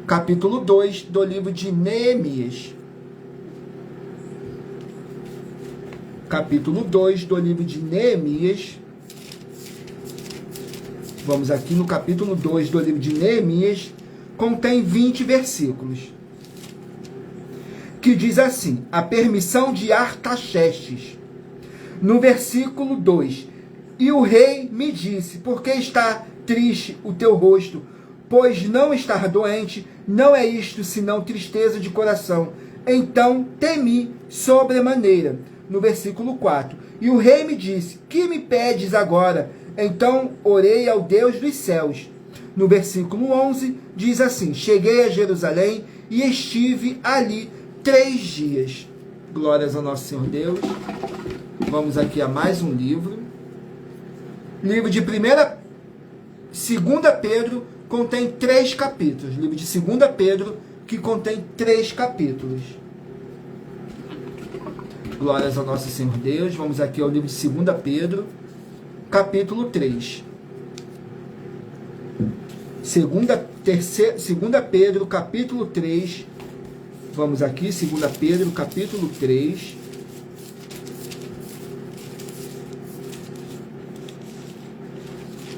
Capítulo 2 do livro de Neemias. Capítulo 2 do livro de Neemias. Vamos aqui no capítulo 2 do livro de Neemias. Contém 20 versículos. Que diz assim: a permissão de Artaxerxes. No versículo 2: e o rei me disse: por que está triste o teu rosto? Pois não estar doente não é isto senão tristeza de coração. Então temi sobremaneira. No versículo 4: e o rei me disse: que me pedes agora? Então orei ao Deus dos céus. No versículo 11 diz assim: cheguei a Jerusalém e estive ali 3 dias. Glórias ao nosso Senhor Deus. Vamos aqui a mais um livro. Livro de 2 Pedro contém 3 capítulos. Livro de 2 Pedro, que contém 3 capítulos. Glórias ao nosso Senhor Deus. Vamos aqui ao livro de 2 Pedro, capítulo 3. 2 Pedro, capítulo 3. Vamos aqui, 2 Pedro, capítulo 3.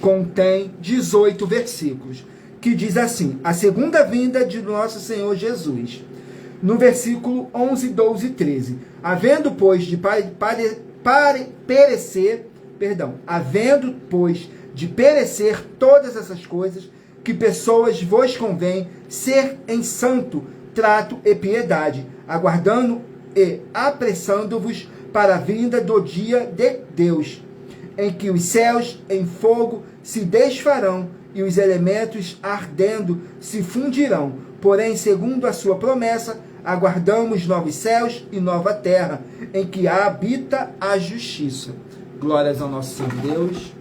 Contém 18 versículos, que diz assim: a segunda vinda de nosso Senhor Jesus. No versículo 11, 12 e 13. Havendo, pois, de perecer todas essas coisas, que pessoas vos convém ser em santo trato e piedade, aguardando e apressando-vos para a vinda do dia de Deus, em que os céus em fogo se desfarão e os elementos ardendo se fundirão. Porém, segundo a sua promessa, aguardamos novos céus e nova terra, em que habita a justiça. Glórias ao nosso Senhor Deus.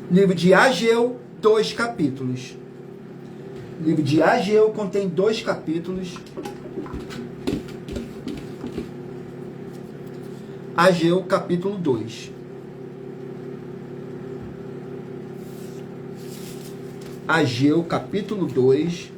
Livro de Ageu, 2 capítulos. Livro de Ageu contém 2 capítulos. Ageu, capítulo 2. Ageu, capítulo 2.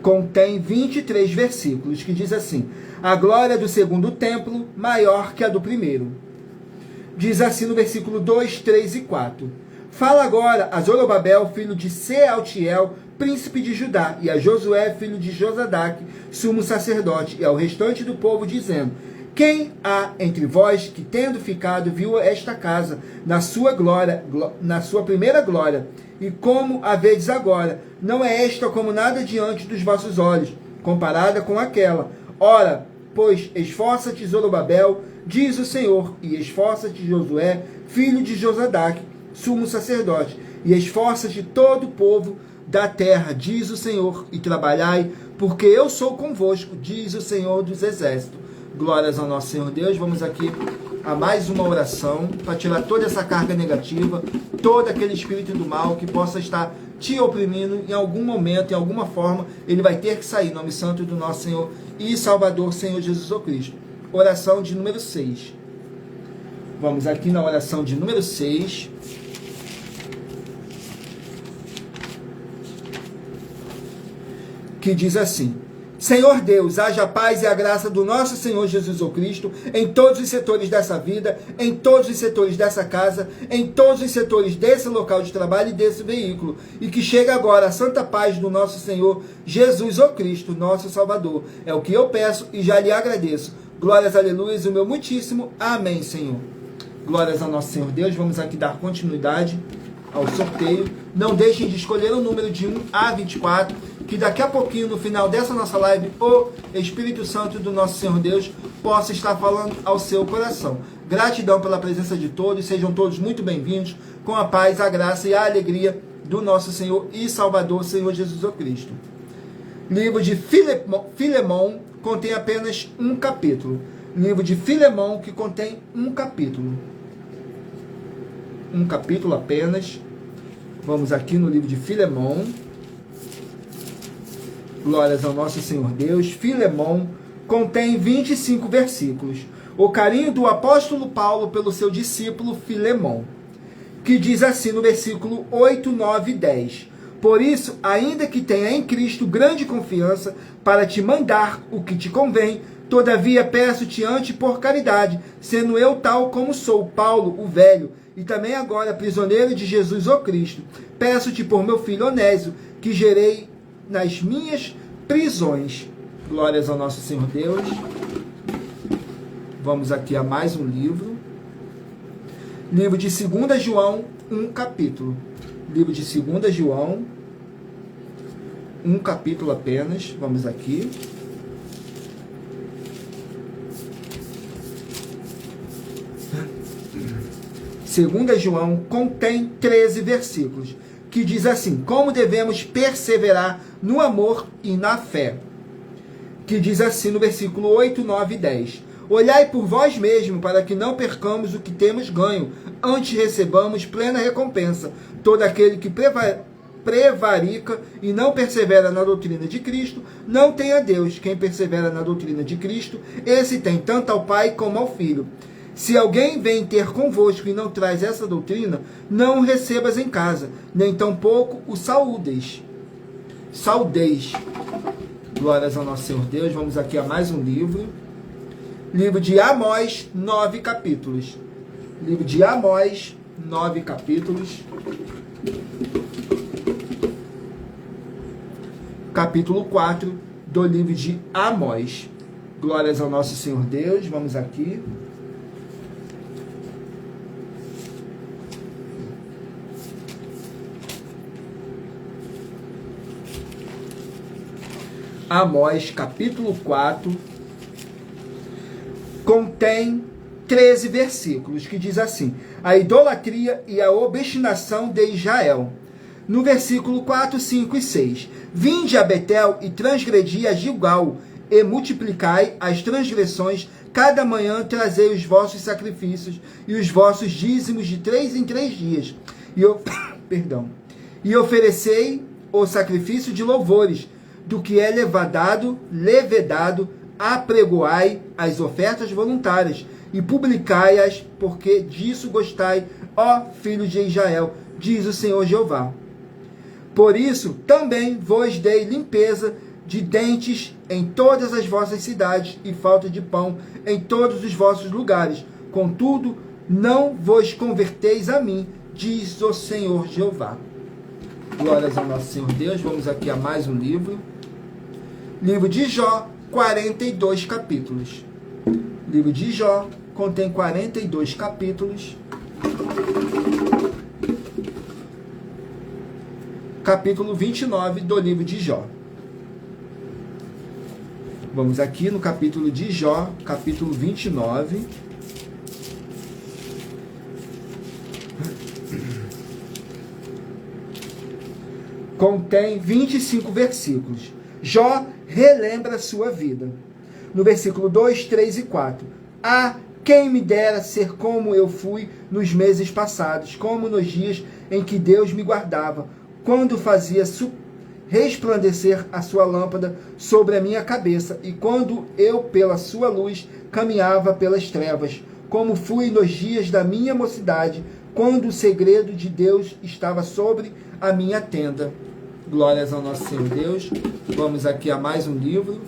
Contém 23 versículos, que diz assim: a glória do segundo templo maior que a do primeiro. Diz assim no versículo 2, 3 e 4. Fala agora a Zorobabel, filho de Sealtiel, príncipe de Judá, e a Josué, filho de Josadaque, sumo sacerdote, e ao restante do povo, dizendo: Quem há entre vós que, tendo ficado, viu esta casa na sua glória, na sua primeira glória? E como a vedes agora, não é esta como nada diante dos vossos olhos, comparada com aquela. Ora, pois, esforça-te, Zorobabel, diz o Senhor, e esforça-te, Josué, filho de Josadaque, sumo sacerdote, e esforça-te todo o povo da terra, diz o Senhor, e trabalhai, porque eu sou convosco, diz o Senhor dos exércitos. Glórias ao nosso Senhor Deus. Vamos aqui a mais uma oração para tirar toda essa carga negativa, todo aquele espírito do mal que possa estar te oprimindo em algum momento, em alguma forma, ele vai ter que sair. Em nome santo do nosso Senhor e Salvador, Senhor Jesus Cristo. Oração de número 6. Vamos aqui na oração de número 6. Que diz assim: Senhor Deus, haja a paz e a graça do nosso Senhor Jesus Cristo em todos os setores dessa vida, em todos os setores dessa casa, em todos os setores desse local de trabalho e desse veículo. E que chegue agora a santa paz do nosso Senhor Jesus Cristo, nosso Salvador. É o que eu peço e já lhe agradeço. Glórias, aleluias, o meu muitíssimo amém, Senhor. Glórias ao nosso Senhor Deus. Vamos aqui dar continuidade ao sorteio. Não deixem de escolher o número de 1 a 24, que daqui a pouquinho, no final dessa nossa live, o Espírito Santo do nosso Senhor Deus possa estar falando ao seu coração. Gratidão pela presença de todos, sejam todos muito bem-vindos, com a paz, a graça e a alegria do nosso Senhor e Salvador, Senhor Jesus Cristo. Livro de Filemão contém apenas um capítulo. Livro de Filemão que contém um capítulo. Um capítulo apenas. Vamos aqui no livro de Filemão. Glórias ao nosso Senhor Deus. Filemão contém 25 versículos. O carinho do apóstolo Paulo pelo seu discípulo Filemão, que diz assim no versículo 8, 9 e 10. Por isso, ainda que tenha em Cristo grande confiança para te mandar o que te convém, todavia peço-te ante por caridade, sendo eu tal como sou, Paulo, o velho, e também agora prisioneiro de Jesus o Cristo. Peço-te por meu filho Onésio, que gerei nas minhas prisões. Glórias ao nosso Senhor Deus. Vamos aqui a mais um livro. Livro de 2 João, um capítulo. Livro de 2 João, um capítulo apenas. Vamos aqui. Segunda João contém 13 versículos, que diz assim: como devemos perseverar no amor e na fé. Que diz assim no versículo 8, 9 e 10. Olhai por vós mesmos, para que não percamos o que temos ganho, antes recebamos plena recompensa. Todo aquele que prevarica e não persevera na doutrina de Cristo, não tem a Deus. Quem persevera na doutrina de Cristo, esse tem tanto ao Pai como ao Filho. Se alguém vem ter convosco e não traz essa doutrina, não o recebas em casa, nem tampouco o saúdeis. Saudeis. Glórias ao nosso Senhor Deus. Vamos aqui a mais um livro. Livro de Amós, 9 capítulos. Livro de Amós, 9 capítulos. Capítulo 4 do livro de Amós. Glórias ao nosso Senhor Deus. Vamos aqui. Amós, capítulo 4, contém 13 versículos, que diz assim: a idolatria e a obstinação de Israel. No versículo 4, 5 e 6. Vinde a Betel e transgredi a Gilgal, e multiplicai as transgressões, cada manhã trazei os vossos sacrifícios e os vossos dízimos de 3 em 3 dias. E oferecei o sacrifício de louvores, do que é levedado, apregoai as ofertas voluntárias, e publicai-as, porque disso gostai, ó filhos de Israel, diz o Senhor Jeová. Por isso, também vos dei limpeza de dentes em todas as vossas cidades, e falta de pão em todos os vossos lugares. Contudo, não vos converteis a mim, diz o Senhor Jeová. Glórias ao nosso Senhor Deus. Vamos aqui a mais um livro. Livro de Jó, 42 capítulos. livro de Jó contém 42 capítulos. Capítulo 29 do livro de Jó. Vamos aqui no capítulo de Jó, capítulo 29. Contém 25 versículos. Jó relembra a sua vida. No versículo 2, 3 e 4. Ah, quem me dera ser como eu fui nos meses passados, como nos dias em que Deus me guardava, quando fazia resplandecer a sua lâmpada sobre a minha cabeça, e quando eu, pela sua luz, caminhava pelas trevas, como fui nos dias da minha mocidade, quando o segredo de Deus estava sobre a minha tenda. Glórias ao nosso Senhor Deus. Vamos aqui a mais um livro.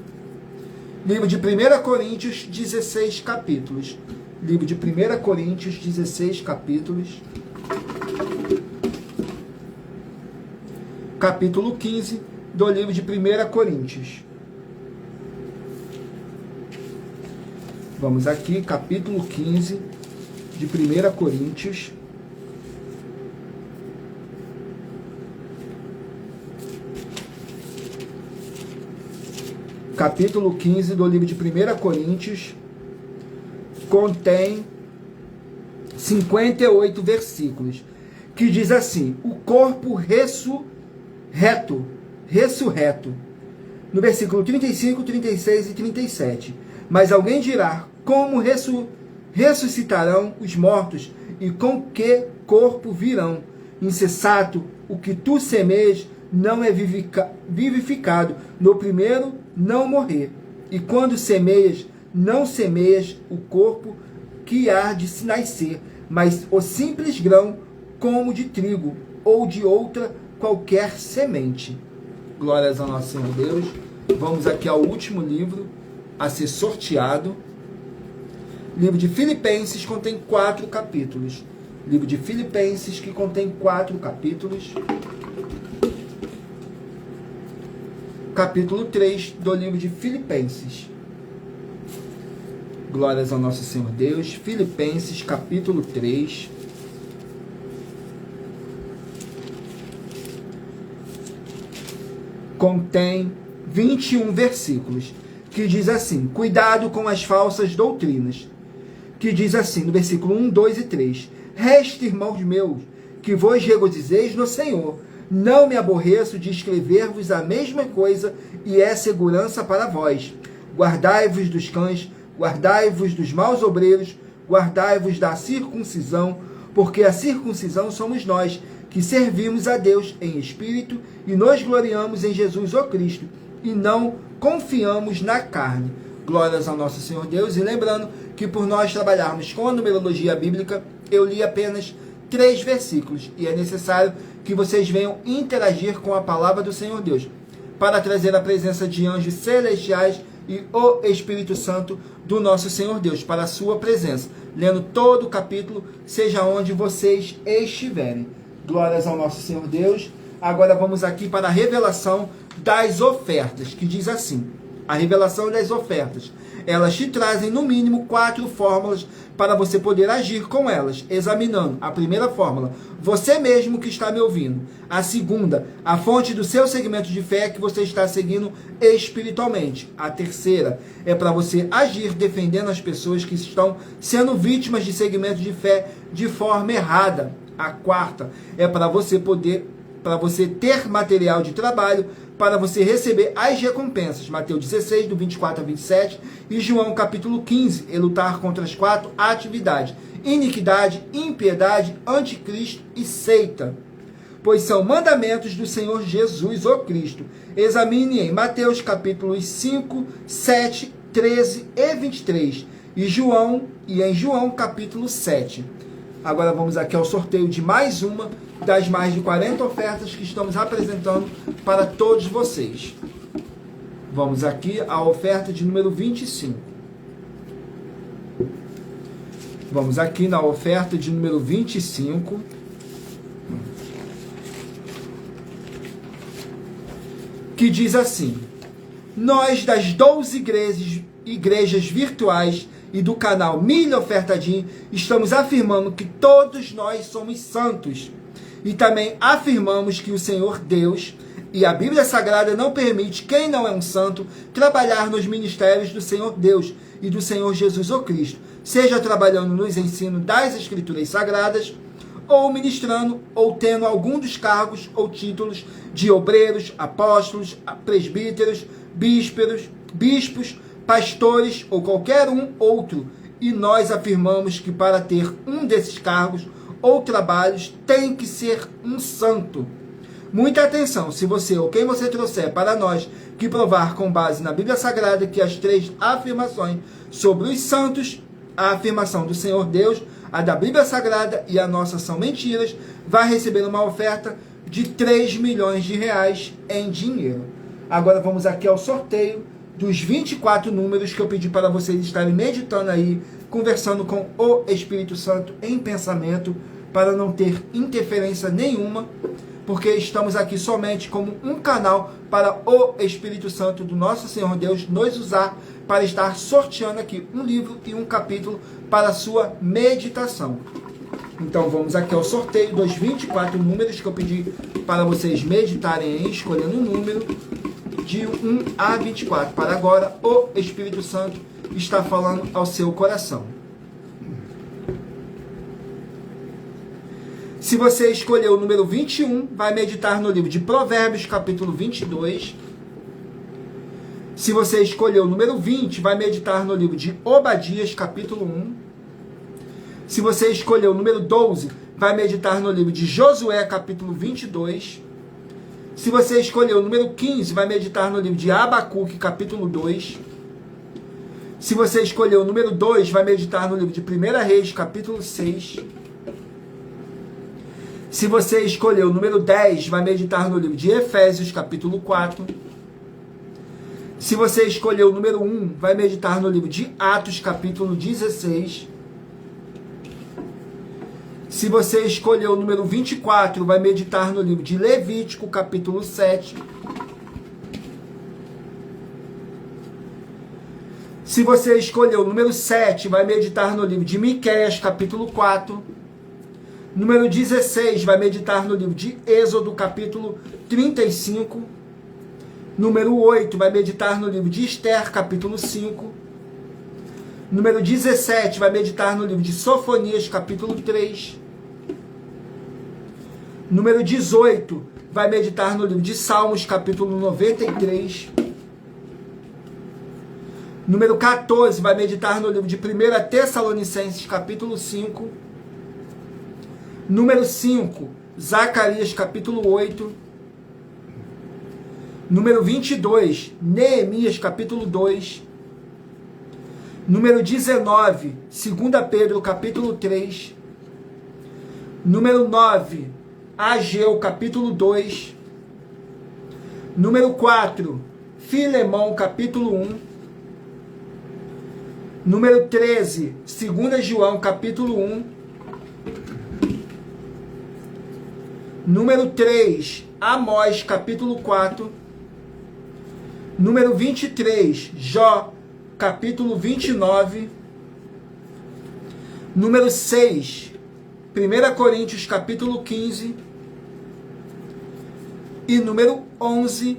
Livro de 1 Coríntios, 16 capítulos. Livro de 1 Coríntios, 16 capítulos. Capítulo 15 do livro de 1 Coríntios. Vamos aqui, capítulo 15 de 1 Coríntios. Capítulo 15 do livro de 1 Coríntios contém 58 versículos, que diz assim: o corpo ressurreto. No versículo 35, 36 e 37. Mas alguém dirá: como ressuscitarão os mortos, e com que corpo virão? Insensato, o que tu semeias não é vivificado no primeiro não morrer. E quando semeias, não semeias o corpo que há de se nascer, mas o simples grão, como de trigo, ou de outra qualquer semente. Glórias ao nosso Senhor Deus. Vamos aqui ao último livro a ser sorteado. Livro de Filipenses contém 4 capítulos. Livro de Filipenses, que contém 4 capítulos. Capítulo 3 do livro de Filipenses. Glórias ao nosso Senhor Deus. Filipenses, capítulo 3. Contém 21 versículos, que diz assim: cuidado com as falsas doutrinas. Que diz assim, no versículo 1, 2 e 3. Resta, irmãos meus, que vos regozijeis no Senhor. Não me aborreço de escrever-vos a mesma coisa, e é segurança para vós. Guardai-vos dos cães, guardai-vos dos maus obreiros, guardai-vos da circuncisão, porque a circuncisão somos nós, que servimos a Deus em espírito e nos gloriamos em Jesus o Cristo, e não confiamos na carne. Glórias ao nosso Senhor Deus. E lembrando que por nós trabalharmos com a numerologia bíblica, eu li apenas 3 versículos, e é necessário que vocês venham interagir com a palavra do Senhor Deus, para trazer a presença de anjos celestiais e o Espírito Santo do nosso Senhor Deus, para a sua presença, lendo todo o capítulo, seja onde vocês estiverem. Glórias ao nosso Senhor Deus. Agora vamos aqui para a revelação das ofertas, que diz assim: a revelação das ofertas. Elas te trazem no mínimo 4 fórmulas para você poder agir com elas, examinando a primeira fórmula, você mesmo que está me ouvindo. A segunda, a fonte do seu segmento de fé que você está seguindo espiritualmente. A terceira é para você agir defendendo as pessoas que estão sendo vítimas de segmento de fé de forma errada. A quarta é para você ter material de trabalho, para você receber as recompensas. Mateus 16, do 24 a 27, e João capítulo 15, e lutar contra as 4 atividades: iniquidade, impiedade, anticristo e seita, pois são mandamentos do Senhor Jesus o Cristo. Examine em Mateus capítulos 5, 7, 13 e 23, e em João capítulo 7. Agora vamos aqui ao sorteio de mais uma das mais de 40 ofertas que estamos apresentando para todos vocês. Vamos aqui à oferta de número 25. Vamos aqui na oferta de número 25. Que diz assim: nós das 12 igrejas virtuais e do canal Milha Ofertadinho, estamos afirmando que todos nós somos santos. E também afirmamos que o Senhor Deus e a Bíblia Sagrada não permite quem não é um santo trabalhar nos ministérios do Senhor Deus e do Senhor Jesus o Cristo, seja trabalhando nos ensinos das Escrituras Sagradas, ou ministrando, ou tendo algum dos cargos ou títulos de obreiros, apóstolos, presbíteros, bispos, pastores ou qualquer um outro. E nós afirmamos que para ter um desses cargos ou trabalhos tem que ser um santo. Muita atenção, se você ou quem você trouxer para nós que provar com base na Bíblia Sagrada que as 3 afirmações sobre os santos, a afirmação do Senhor Deus, a da Bíblia Sagrada e a nossa são mentiras, vai receber uma oferta de 3 milhões de reais em dinheiro. Agora vamos aqui ao sorteio dos 24 números que eu pedi para vocês estarem meditando aí, conversando com o Espírito Santo em pensamento, para não ter interferência nenhuma, porque estamos aqui somente como um canal para o Espírito Santo do nosso Senhor Deus nos usar para estar sorteando aqui um livro e um capítulo para a sua meditação. Então vamos aqui ao sorteio dos 24 números que eu pedi para vocês meditarem aí, escolhendo um número de 1 a 24. Para agora, o Espírito Santo está falando ao seu coração. Se você escolher o número 21, vai meditar no livro de Provérbios, capítulo 22. Se você escolher o número 20, vai meditar no livro de Obadias, capítulo 1. Se você escolher o número 12, vai meditar no livro de Josué, capítulo 22. Se você escolher o número 15, vai meditar no livro de Abacuque, capítulo 2. Se você escolher o número 2, vai meditar no livro de 1 Reis, capítulo 6. Se você escolher o número 10, vai meditar no livro de Efésios, capítulo 4. Se você escolher o número 1, vai meditar no livro de Atos, capítulo 16. Se você escolher o número 24, vai meditar no livro de Levítico, capítulo 7. Se você escolher o número 7, vai meditar no livro de Miqueias, capítulo 4. Número 16, vai meditar no livro de Êxodo, capítulo 35. Número 8, vai meditar no livro de Esther, capítulo 5. Número 17, vai meditar no livro de Sofonias, capítulo 3. Número 18, vai meditar no livro de Salmos, capítulo 93. Número 14, vai meditar no livro de 1 Tessalonicenses, capítulo 5. Número 5, Zacarias, capítulo 8. Número 22, Neemias, capítulo 2. Número 19, 2 Pedro, capítulo 3. Número 9, Ageu, capítulo 2. Número 4, Filemão, capítulo 1. Número 13, 2 João, capítulo 1. Número 3, Amós, capítulo 4. Número 23, Jó, capítulo 29. Número 6, 1 Coríntios, capítulo 15. E número 11,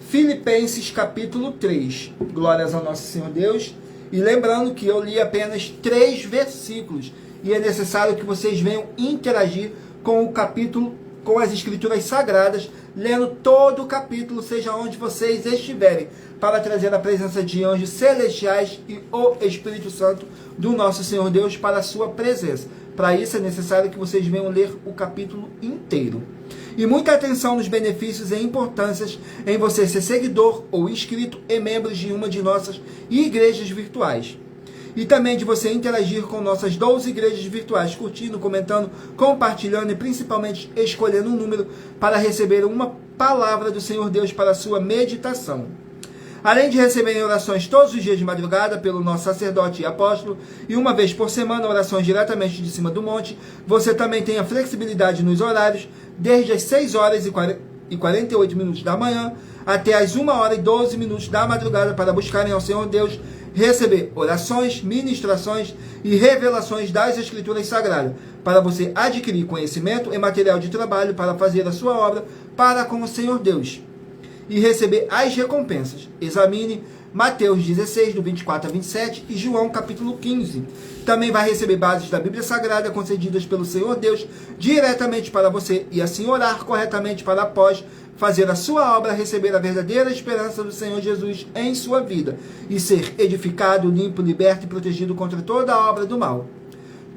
Filipenses, capítulo 3. Glórias ao nosso Senhor Deus. E lembrando que eu li apenas 3 versículos. E é necessário que vocês venham interagir com o capítulo, com as Escrituras Sagradas, lendo todo o capítulo, seja onde vocês estiverem, para trazer a presença de anjos celestiais e o Espírito Santo do nosso Senhor Deus para a sua presença. Para isso é necessário que vocês venham ler o capítulo inteiro. E muita atenção nos benefícios e importâncias em você ser seguidor ou inscrito e membro de uma de nossas igrejas virtuais. E também de você interagir com nossas 12 igrejas virtuais, curtindo, comentando, compartilhando e principalmente escolhendo um número para receber uma palavra do Senhor Deus para a sua meditação. Além de receberem orações todos os dias de madrugada pelo nosso sacerdote e apóstolo, e uma vez por semana orações diretamente de cima do monte, você também tem a flexibilidade nos horários, desde as 6 horas e 48 minutos da manhã até as 1 hora e 12 minutos da madrugada, para buscarem ao Senhor Deus receber orações, ministrações e revelações das Escrituras Sagradas, para você adquirir conhecimento e material de trabalho para fazer a sua obra para com o Senhor Deus e receber as recompensas. Examine Mateus 16, do 24 a 27 e João capítulo 15. Também vai receber bases da Bíblia Sagrada concedidas pelo Senhor Deus diretamente para você e assim orar corretamente para após fazer a sua obra, receber a verdadeira esperança do Senhor Jesus em sua vida e ser edificado, limpo, liberto e protegido contra toda a obra do mal.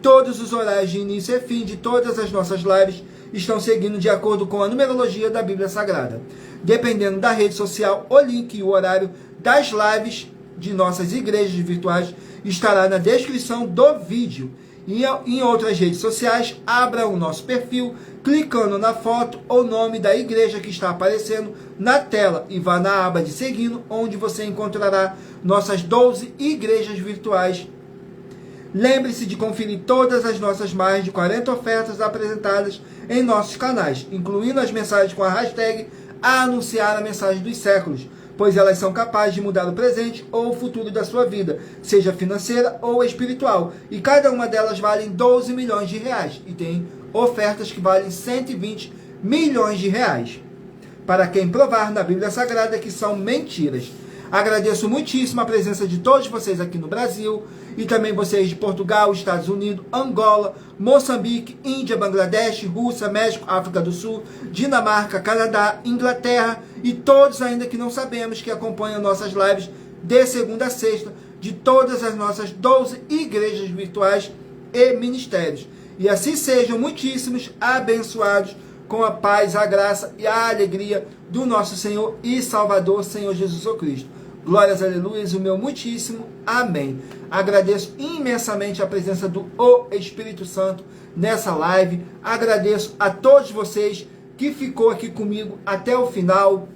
Todos os horários de início e fim de todas as nossas lives estão seguindo de acordo com a numerologia da Bíblia Sagrada. Dependendo da rede social, o link e o horário das lives de nossas igrejas virtuais estará na descrição do vídeo. E em outras redes sociais, abra o nosso perfil, clicando na foto ou nome da igreja que está aparecendo na tela e vá na aba de seguindo, onde você encontrará nossas 12 igrejas virtuais. Lembre-se de conferir todas as nossas mais de 40 ofertas apresentadas em nossos canais, incluindo as mensagens com a hashtag a anunciar a mensagem dos séculos, pois elas são capazes de mudar o presente ou o futuro da sua vida, seja financeira ou espiritual, e cada uma delas vale 12 milhões de reais, e tem ofertas que valem 120 milhões de reais, para quem provar na Bíblia Sagrada que são mentiras. Agradeço muitíssimo a presença de todos vocês aqui no Brasil, e também vocês de Portugal, Estados Unidos, Angola, Moçambique, Índia, Bangladesh, Rússia, México, África do Sul, Dinamarca, Canadá, Inglaterra e todos ainda que não sabemos que acompanham nossas lives de segunda a sexta, de todas as nossas 12 igrejas virtuais e ministérios. E assim sejam muitíssimos abençoados com a paz, a graça e a alegria do nosso Senhor e Salvador, Senhor Jesus Cristo. Glórias, aleluias, o meu muitíssimo amém. Agradeço imensamente a presença do Espírito Santo nessa live. Agradeço a todos vocês que ficou aqui comigo até o final.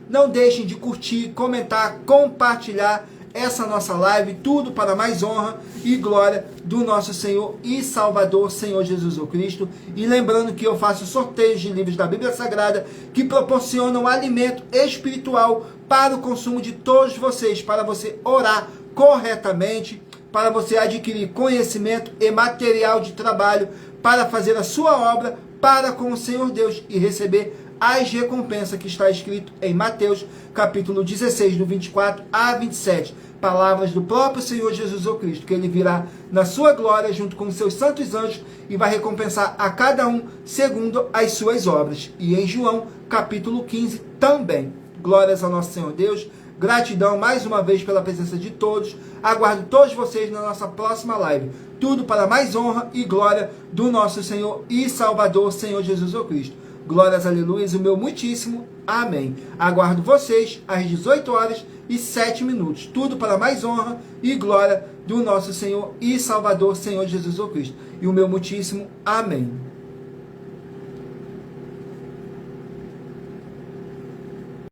Não deixem de curtir, comentar, compartilhar essa nossa live, tudo para mais honra e glória do nosso Senhor e Salvador, Senhor Jesus Cristo. E lembrando que eu faço sorteios de livros da Bíblia Sagrada que proporcionam alimento espiritual para o consumo de todos vocês, para você orar corretamente, para você adquirir conhecimento e material de trabalho para fazer a sua obra para com o Senhor Deus e receber as recompensas que está escrito em Mateus, capítulo 16, do 24 a 27. Palavras do próprio Senhor Jesus Cristo, que ele virá na sua glória junto com os seus santos anjos e vai recompensar a cada um segundo as suas obras. E em João, capítulo 15, também. Glórias ao nosso Senhor Deus. Gratidão mais uma vez pela presença de todos. Aguardo todos vocês na nossa próxima live. Tudo para mais honra e glória do nosso Senhor e Salvador, Senhor Jesus Cristo. Glórias, aleluias, o meu muitíssimo amém. Aguardo vocês às 18h07. Tudo para mais honra e glória do nosso Senhor e Salvador, Senhor Jesus Cristo. E o meu muitíssimo amém.